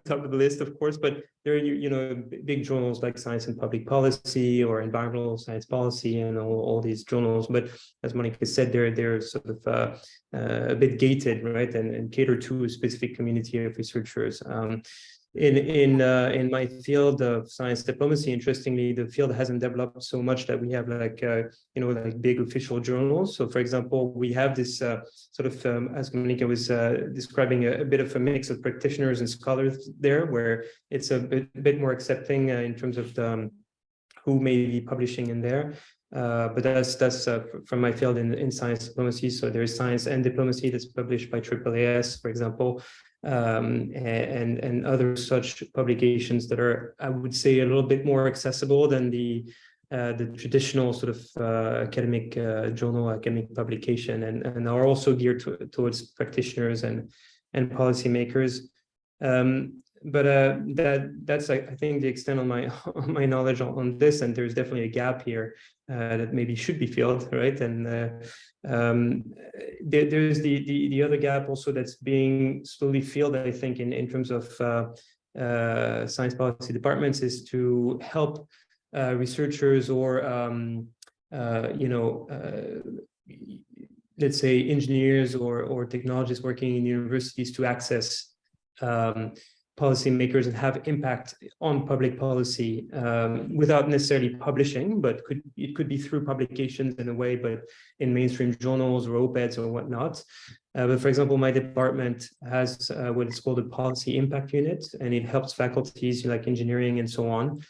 top of the list, of course, but there are, big journals like Science and Public Policy or Environmental Science Policy and all these journals. But as Monica said, they're sort of a bit gated, right, and cater to a specific community of researchers. In my field of science diplomacy, interestingly, the field hasn't developed so much that we have like big official journals. So, for example, we have this sort of, as Monica was describing, a bit of a mix of practitioners and scholars there, where it's a bit more accepting in terms of who may be publishing in there. But that's from my field in science diplomacy. So there's Science and Diplomacy that's published by AAAS, for example. And other such publications that are, I would say, a little bit more accessible than the traditional sort of academic journal, academic publication, and are also geared towards practitioners and policymakers. But that's I think the extent of my knowledge on this, and there's definitely a gap here that maybe should be filled, right? And there's the other gap also that's being slowly filled, I think, in terms of science policy departments, is to help researchers or let's say engineers or technologists working in universities to access policymakers and have impact on public policy without necessarily publishing, but it could be through publications in a way, but in mainstream journals or op-eds or whatnot. But for example, my department has what is called a policy impact unit, and it helps faculties like engineering and so on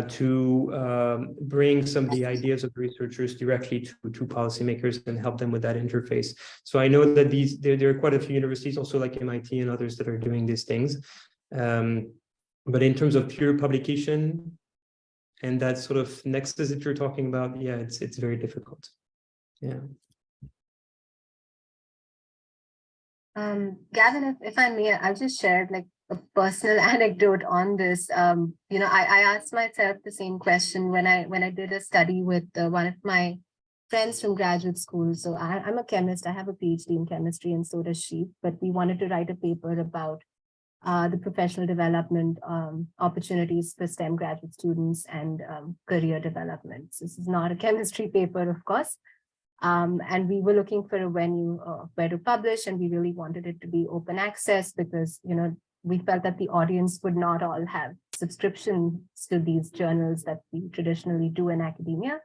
to bring some of the ideas of researchers directly to policymakers and help them with that interface. So I know that there are quite a few universities also like MIT and others that are doing these things. But in terms of pure publication and that sort of nexus that you're talking about, yeah, it's very difficult. Yeah. Gavin, if I may, I'll just share like a personal anecdote on this. I asked myself the same question when I did a study with one of my friends from graduate school. So I'm a chemist. I have a PhD in chemistry, and so does she. But we wanted to write a paper about the professional development opportunities for STEM graduate students and career development. So this is not a chemistry paper, of course. And we were looking for a venue where to publish, and we really wanted it to be open access because, we felt that the audience would not all have subscriptions to these journals that we traditionally do in academia.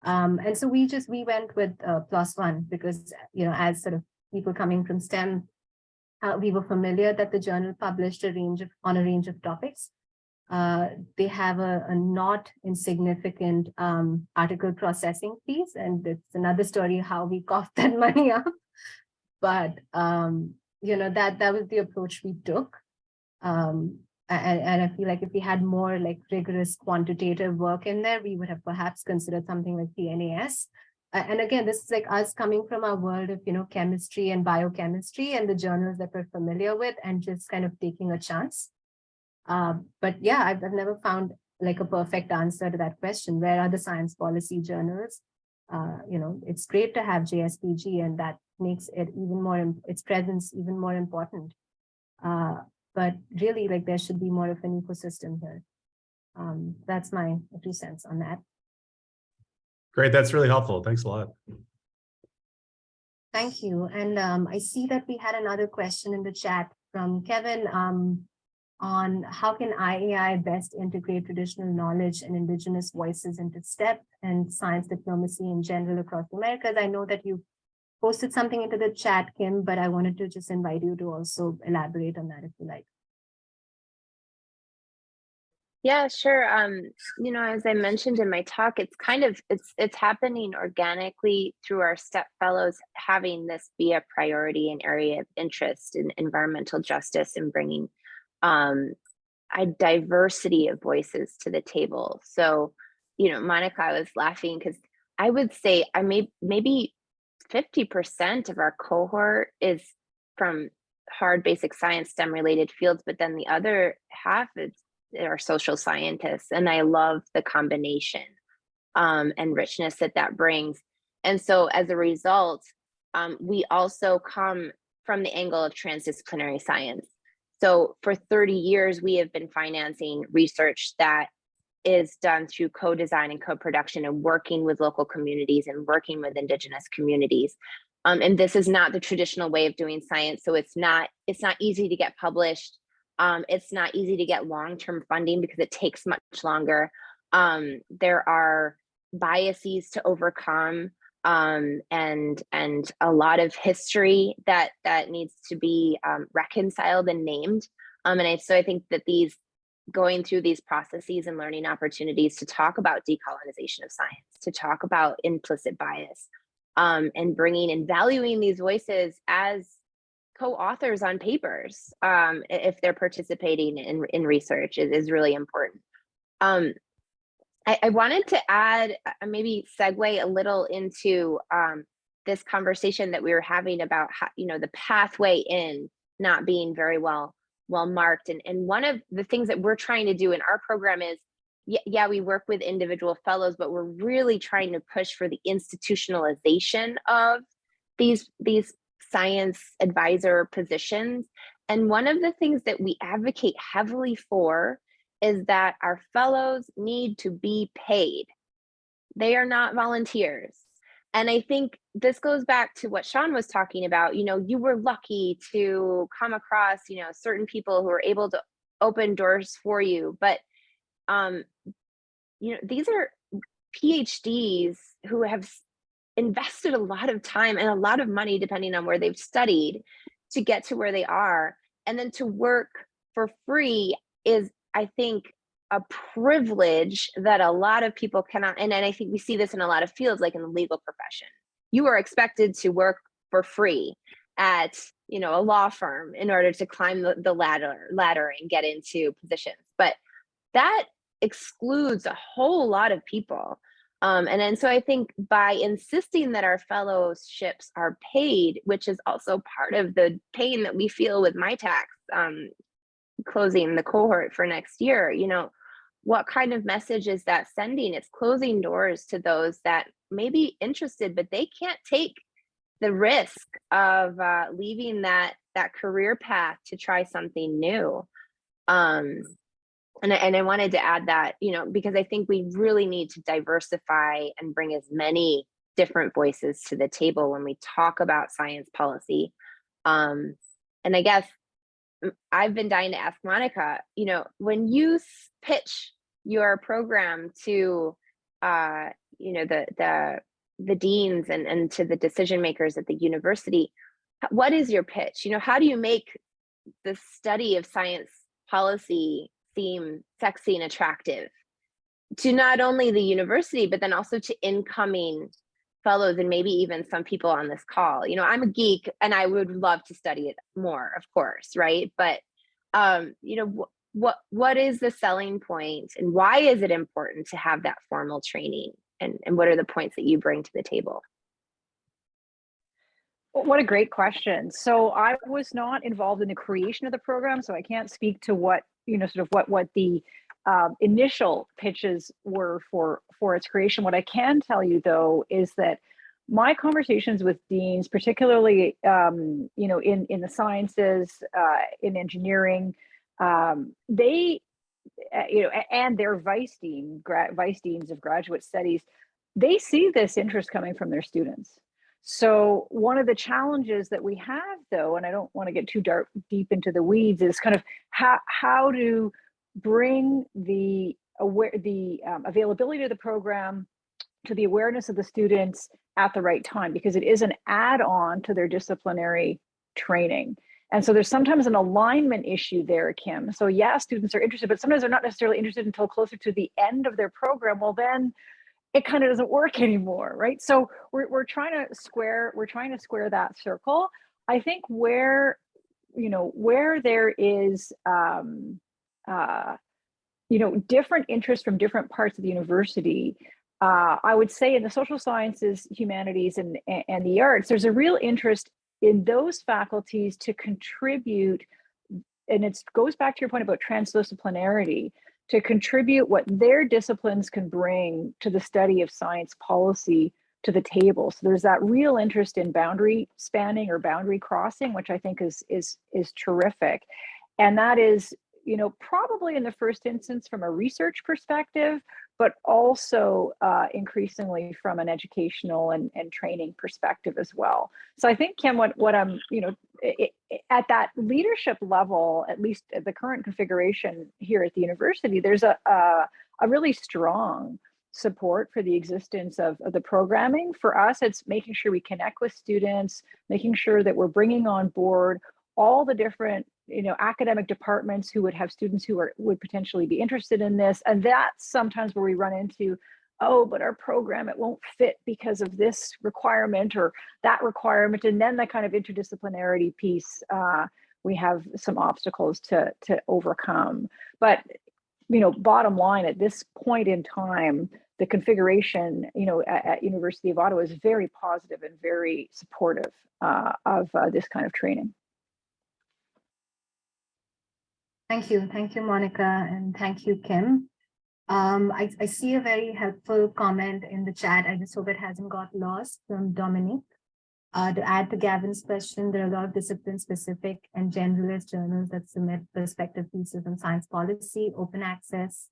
And so we went with PLOS ONE because, as sort of people coming from STEM, we were familiar that the journal published on a range of topics. They have a not insignificant article processing fees, and it's another story how we coughed that money up. But that was the approach we took. And I feel like if we had more like rigorous quantitative work in there, we would have perhaps considered something like PNAS. and again, this is like us coming from our world of, chemistry and biochemistry and the journals that we're familiar with and just kind of taking a chance. But yeah, I've never found like a perfect answer to that question. Where are the science policy journals? It's great to have JSPG, and that makes it even more, its presence even more important. But really, like, there should be more of an ecosystem here. That's my 2 cents on that. Great, that's really helpful. Thanks a lot. Thank you. And I see that we had another question in the chat from Kevin on how can IAI best integrate traditional knowledge and indigenous voices into STEP and science diplomacy in general across the Americas. I know that you posted something into the chat, Kim, but I wanted to just invite you to also elaborate on that if you like. Yeah, sure. As I mentioned in my talk, it's happening organically through our STEP fellows, having this be a priority and area of interest in environmental justice and bringing a diversity of voices to the table. So, Monica, I was laughing because I would say maybe 50% of our cohort is from hard basic science STEM related fields, but then the other half are social scientists. And I love the combination and richness that brings. And so as a result, we also come from the angle of transdisciplinary science. So for 30 years, we have been financing research that is done through co-design and co-production and working with local communities and working with indigenous communities. And this is not the traditional way of doing science. So it's not easy to get published. It's not easy to get long-term funding because it takes much longer. There are biases to overcome and a lot of history that needs to be reconciled and named. So I think that going through these processes and learning opportunities to talk about decolonization of science, to talk about implicit bias, and bringing and valuing these voices as co-authors on papers, if they're participating in research, is really important. I wanted to add, maybe segue a little into this conversation that we were having about how, the pathway in not being very well marked. And one of the things that we're trying to do in our program is, yeah, we work with individual fellows, but we're really trying to push for the institutionalization of these science advisor positions. And one of the things that we advocate heavily for is that our fellows need to be paid. They are not volunteers. And I think this goes back to what Sean was talking about. You were lucky to come across, certain people who were able to open doors for you. But, these are PhDs who have invested a lot of time and a lot of money, depending on where they've studied, to get to where they are. And then to work for free is, I think, a privilege that a lot of people cannot. And I think we see this in a lot of fields, like in the legal profession. You are expected to work for free at, a law firm in order to climb the ladder and get into positions. But that excludes a whole lot of people. And so I think by insisting that our fellowships are paid, which is also part of the pain that we feel with my tax, closing the cohort for next year, what kind of message is that sending? It's closing doors to those that may be interested, but they can't take the risk of leaving that career path to try something new. And I wanted to add that, because I think we really need to diversify and bring as many different voices to the table when we talk about science policy. And I guess I've been dying to ask Monica, when you pitch your program to, the deans and to the decision makers at the university, what is your pitch? How do you make the study of science policy seem sexy and attractive to not only the university, but then also to incoming fellows and maybe even some people on this call? I'm a geek and I would love to study it more, of course, right? But what is the selling point, and why is it important to have that formal training and what are the points that you bring to the table? What a great question. So I was not involved in the creation of the program, so I can't speak to what, sort of what the initial pitches were for its creation. What I can tell you, though, is that my conversations with deans, particularly, in the sciences, in engineering, they, and their vice deans of graduate studies, they see this interest coming from their students. So one of the challenges that we have, though, and I don't want to get too deep into the weeds, is kind of how to bring the availability of the program to the awareness of the students at the right time, because it is an add-on to their disciplinary training. And so there's sometimes an alignment issue there, Kim. So yeah, students are interested, but sometimes they're not necessarily interested until closer to the end of their program. Well, then it kind of doesn't work anymore, right? So we're trying to square that circle. I think where there is different interests from different parts of the university, I would say in the social sciences, humanities, and the arts, there's a real interest in those faculties to contribute, and it goes back to your point about transdisciplinarity, to contribute what their disciplines can bring to the study of science policy to the table. So there's that real interest in boundary spanning or boundary crossing, which I think is terrific. And that is, probably in the first instance from a research perspective, but also increasingly from an educational and training perspective as well. So I think, Kim, what I'm, at that leadership level, at least at the current configuration here at the university, there's a really strong support for the existence of the programming. For us, it's making sure we connect with students, making sure that we're bringing on board all the different academic departments who would have students who would potentially be interested in this. And that's sometimes where we run into, oh, but our program, it won't fit because of this requirement or that requirement. And then the kind of interdisciplinarity piece, we have some obstacles to overcome. But, bottom line, at this point in time, the configuration, at University of Ottawa is very positive and very supportive of this kind of training. Thank you, Monica, and thank you, Kim. I see a very helpful comment in the chat. I just hope it hasn't got lost, from Dominic. To add to Gavin's question, there are a lot of discipline-specific and generalist journals that submit perspective pieces on science policy, open access,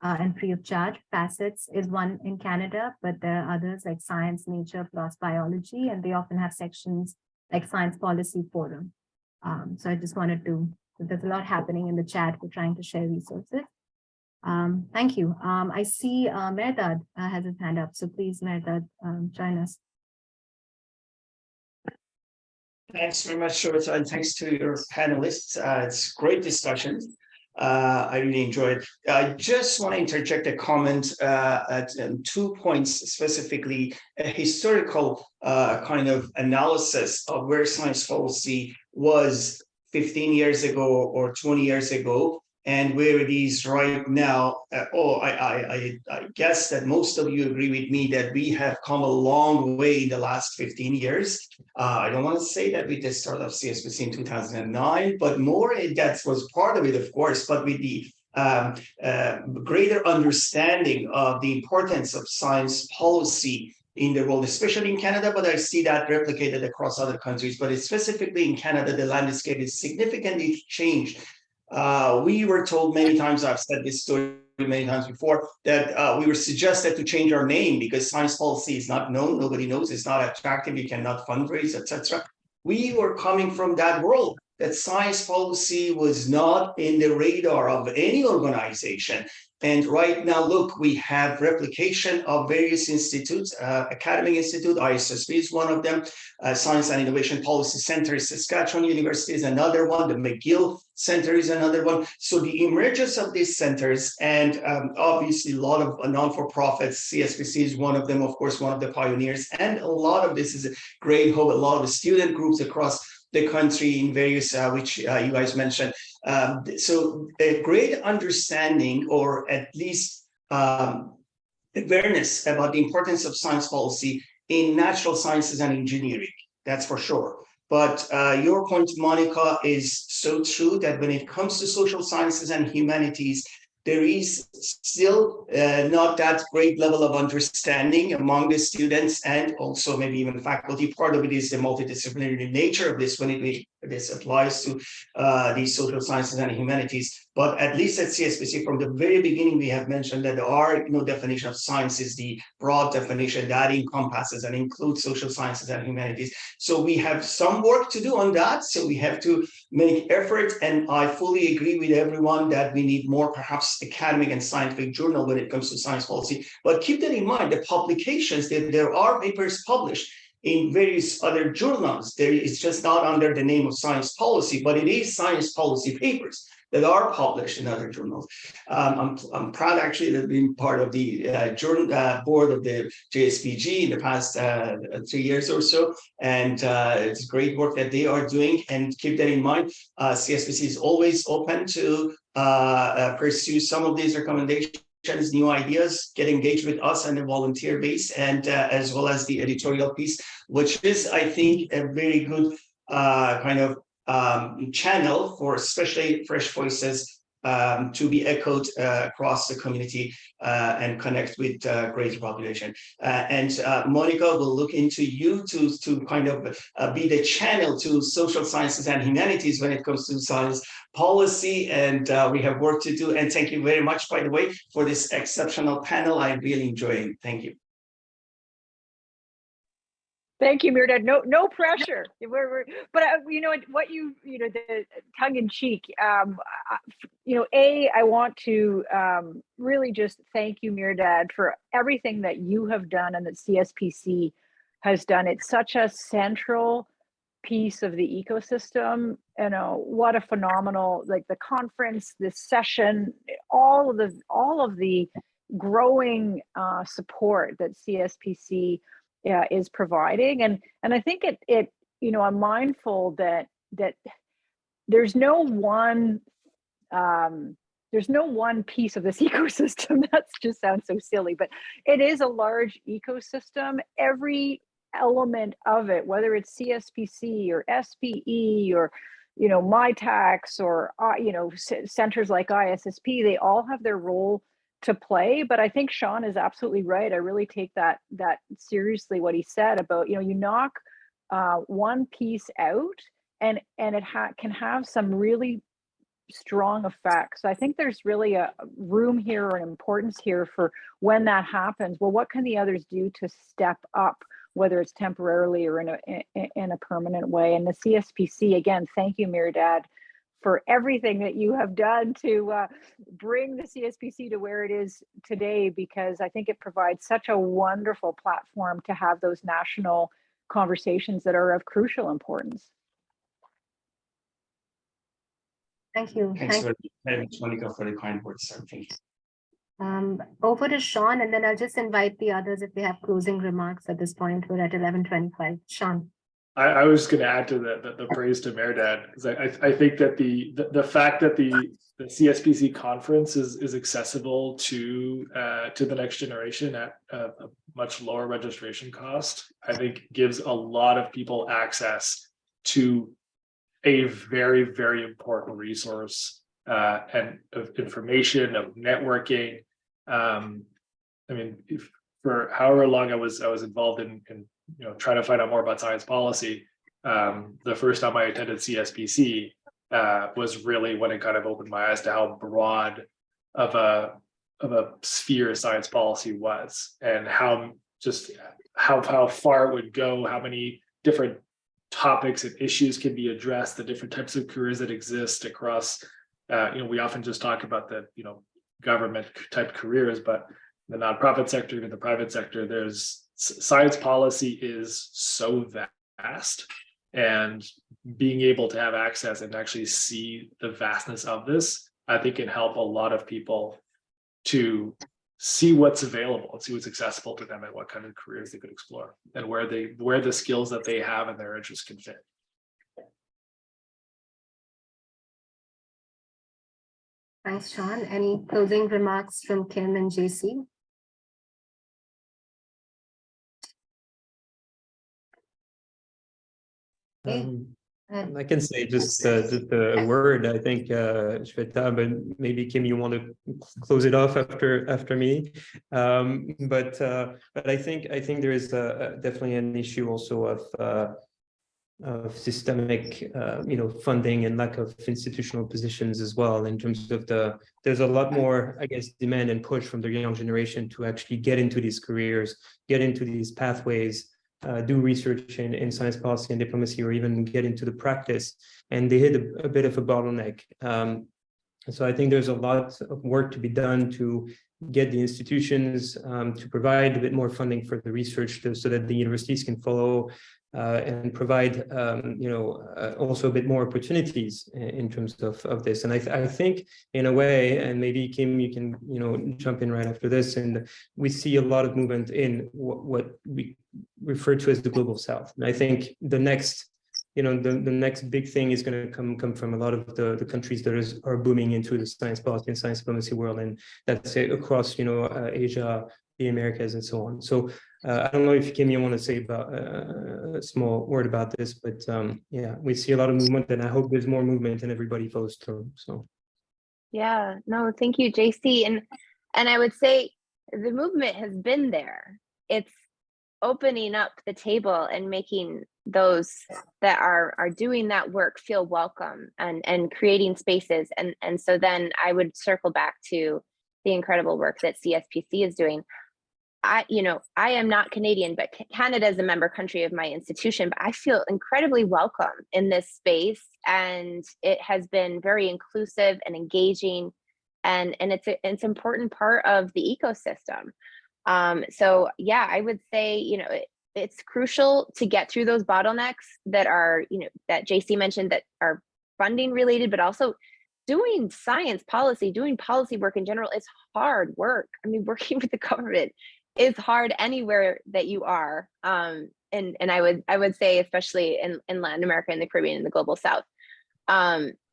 and free of charge. Facets is one in Canada, but there are others like Science, Nature, plus Biology, and they often have sections like Science Policy Forum. So I just wanted to, there's a lot happening in the chat. We're trying to share resources. Thank you. I see Mehrdad has his hand up, so please, Mehrdad, join us. Thanks very much, Shweta, and thanks to your panelists. It's great discussion. I really enjoyed. I just want to interject a comment at 2 points, specifically a historical kind of analysis of where science policy was 15 years ago or 20 years ago, and where it is right now. I guess that most of you agree with me that we have come a long way in the last 15 years. I don't want to say that with the start of CSPC in 2009, but more that was part of it, of course, but with the greater understanding of the importance of science policy in the world, especially in Canada, but I see that replicated across other countries. But specifically in Canada, the landscape is significantly changed. We were told many times, I've said this story many times before, that we were suggested to change our name because science policy is not known, nobody knows, it's not attractive, you cannot fundraise, etc. We were coming from that world, that science policy was not in the radar of any organization. And right now, look, we have replication of various institutes, Academic Institute, ISSB is one of them, Science and Innovation Policy Center, Saskatchewan University is another one, the McGill Center is another one. So the emergence of these centers, and obviously a lot of non-for-profits, CSPC is one of them, of course, one of the pioneers, and a lot of this is a great hope, a lot of student groups across the country in various, which you guys mentioned. So a great understanding, or at least awareness about the importance of science policy in natural sciences and engineering. That's for sure. But your point, Monica, is so true that when it comes to social sciences and humanities, there is still not that great level of understanding among the students and also maybe even faculty. Part of it is the multidisciplinary nature of this when this applies to these social sciences and humanities. But at least at CSPC, from the very beginning, we have mentioned that our definition of science is the broad definition that encompasses and includes social sciences and humanities. So we have some work to do on that. So we have to make effort. And I fully agree with everyone that we need more, perhaps, academic and scientific journal when it comes to science policy. But keep that in mind, the publications, there are papers published in various other journals. It's just not under the name of science policy, but it is science policy papers that are published in other journals. I'm proud actually to be part of the board of the JSPG in the past 3 years or so. And it's great work that they are doing. And keep that in mind, CSPC is always open to pursue some of these recommendations, new ideas, get engaged with us on a volunteer base, and as well as the editorial piece, which is, I think, a very good kind of channel for especially fresh voices to be echoed across the community and connect with greater population. And Monica will look into you to kind of be the channel to social sciences and humanities when it comes to science policy. And we have work to do. And thank you very much, by the way, for this exceptional panel. I really enjoyed it. Thank you. Thank you, Mirdad. No pressure. But you know what the tongue in cheek. I want to really just thank you, Mirdad, for everything that you have done and that CSPC has done. It's such a central piece of the ecosystem. What a phenomenal, like the conference, this session, all of the growing support that CSPC is providing, and I think it I'm mindful that there's no one piece of this ecosystem. That just sounds so silly, but it is a large ecosystem. Every element of it, whether it's CSPC or SPE or MyTax or centers like ISSP, they all have their role to play. But I think Sean is absolutely right. I really take that seriously, what he said about you knock one piece out and it can have some really strong effects. So I think there's really a room here or an importance here for when that happens. Well, what can the others do to step up, whether it's temporarily or in a permanent way? And the CSPC, again, thank you, Mirdad, for everything that you have done to bring the CSPC to where it is today, because I think it provides such a wonderful platform to have those national conversations that are of crucial importance. Thank you. Thanks very much, Monica, for the kind words. Thank you. Over to Sean, and then I'll just invite the others if they have closing remarks at this point. We're at 11:25. Sean. I was going to add to the praise to Mirdad, because I think that the fact that the CSPC conference is accessible to the next generation at a much lower registration cost, I think gives a lot of people access to a very, very important resource and of information, of networking. For however long I was involved in trying to find out more about science policy, the first time I attended CSPC was really when it kind of opened my eyes to how broad of a sphere science policy was, and how far it would go, how many different topics and issues can be addressed, the different types of careers that exist across. We often just talk about the government type careers, but the nonprofit sector, even the private sector, there's science policy is so vast, and being able to have access and actually see the vastness of this, I think can help a lot of people to see what's available and see what's accessible to them and what kind of careers they could explore, and where the skills that they have and their interests can fit. Thanks, Sean. Any closing remarks from Kim and JC? And I can say just a word. I think Shweta, but maybe Kim, you want to close it off after me. But I think there is definitely an issue also of systemic funding and lack of institutional positions as well, in terms of there's a lot more, I guess, demand and push from the young generation to actually get into these careers, get into these pathways, do research in science policy and diplomacy, or even get into the practice, and they hit a bit of a bottleneck. So I think there's a lot of work to be done to get the institutions to provide a bit more funding for the research so that the universities can follow and provide also a bit more opportunities in terms of this. And I think in a way, and maybe Kim, you can jump in right after this, and we see a lot of movement in what we refer to as the global South. And I think the next the next big thing is going to come from a lot of the countries that are booming into the science policy and science diplomacy world, and that's across Asia, the Americas, and so on. So I don't know if Kim, you want to say about a small word about this, but yeah, we see a lot of movement, and I hope there's more movement and everybody follows through. So yeah, no, thank you, JC. And I would say the movement has been there. It's opening up the table and making those that are doing that work feel welcome, and creating spaces. And so then I would circle back to the incredible work that CSPC is doing. I am not Canadian, but Canada is a member country of my institution, but I feel incredibly welcome in this space, and it has been very inclusive and engaging, and it's an important part of the ecosystem. So yeah, I would say, it's crucial to get through those bottlenecks that are, that JC mentioned, that are funding related, but also doing science policy, doing policy work in general is hard work. I mean, working with the government is hard anywhere that you are. And I would say, especially in Latin America and the Caribbean and the global South.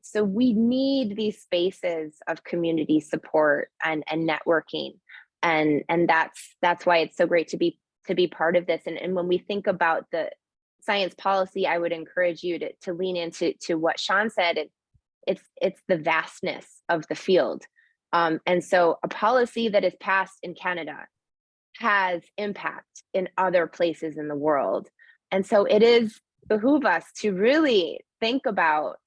So we need these spaces of community support and networking. And that's why it's so great to be part of this. And when we think about the science policy, I would encourage you to lean into what Sean said. It's the vastness of the field. And so a policy that is passed in Canada has impact in other places in the world. And so it behoove us to really think about,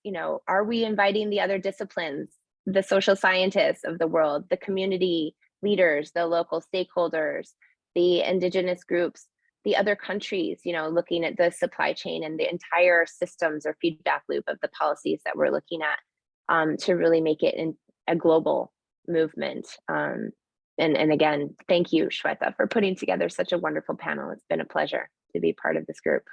are we inviting the other disciplines, the social scientists of the world, the community leaders, the local stakeholders, the indigenous groups, the other countries, looking at the supply chain and the entire systems or feedback loop of the policies that we're looking at, to really make it a global movement. And again, thank you, Shweta, for putting together such a wonderful panel. It's been a pleasure to be part of this group.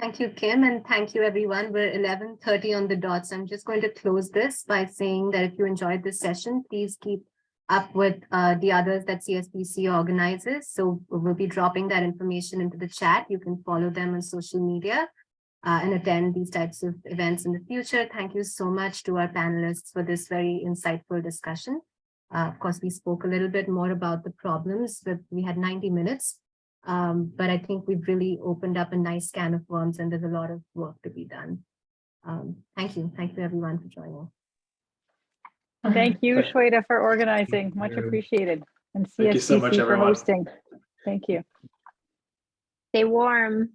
thank you, Kim, and thank you, everyone. We're 11:30 on the dot, so I'm just going to close this by saying that if you enjoyed this session, please keep up with the others that CSPC organizes. So we'll be dropping that information into the chat. You can follow them on social media and attend these types of events in the future. Thank you so much to our panelists for this very insightful discussion. Of course, we spoke a little bit more about the problems, but we had 90 minutes. But I think we've really opened up a nice can of worms, and there's a lot of work to be done. Thank you. Thank you, everyone, for joining. Thank you, Shweta, for organizing. Much appreciated. And Thank you so much, CSPC for everyone. hosting. Thank you. Stay warm.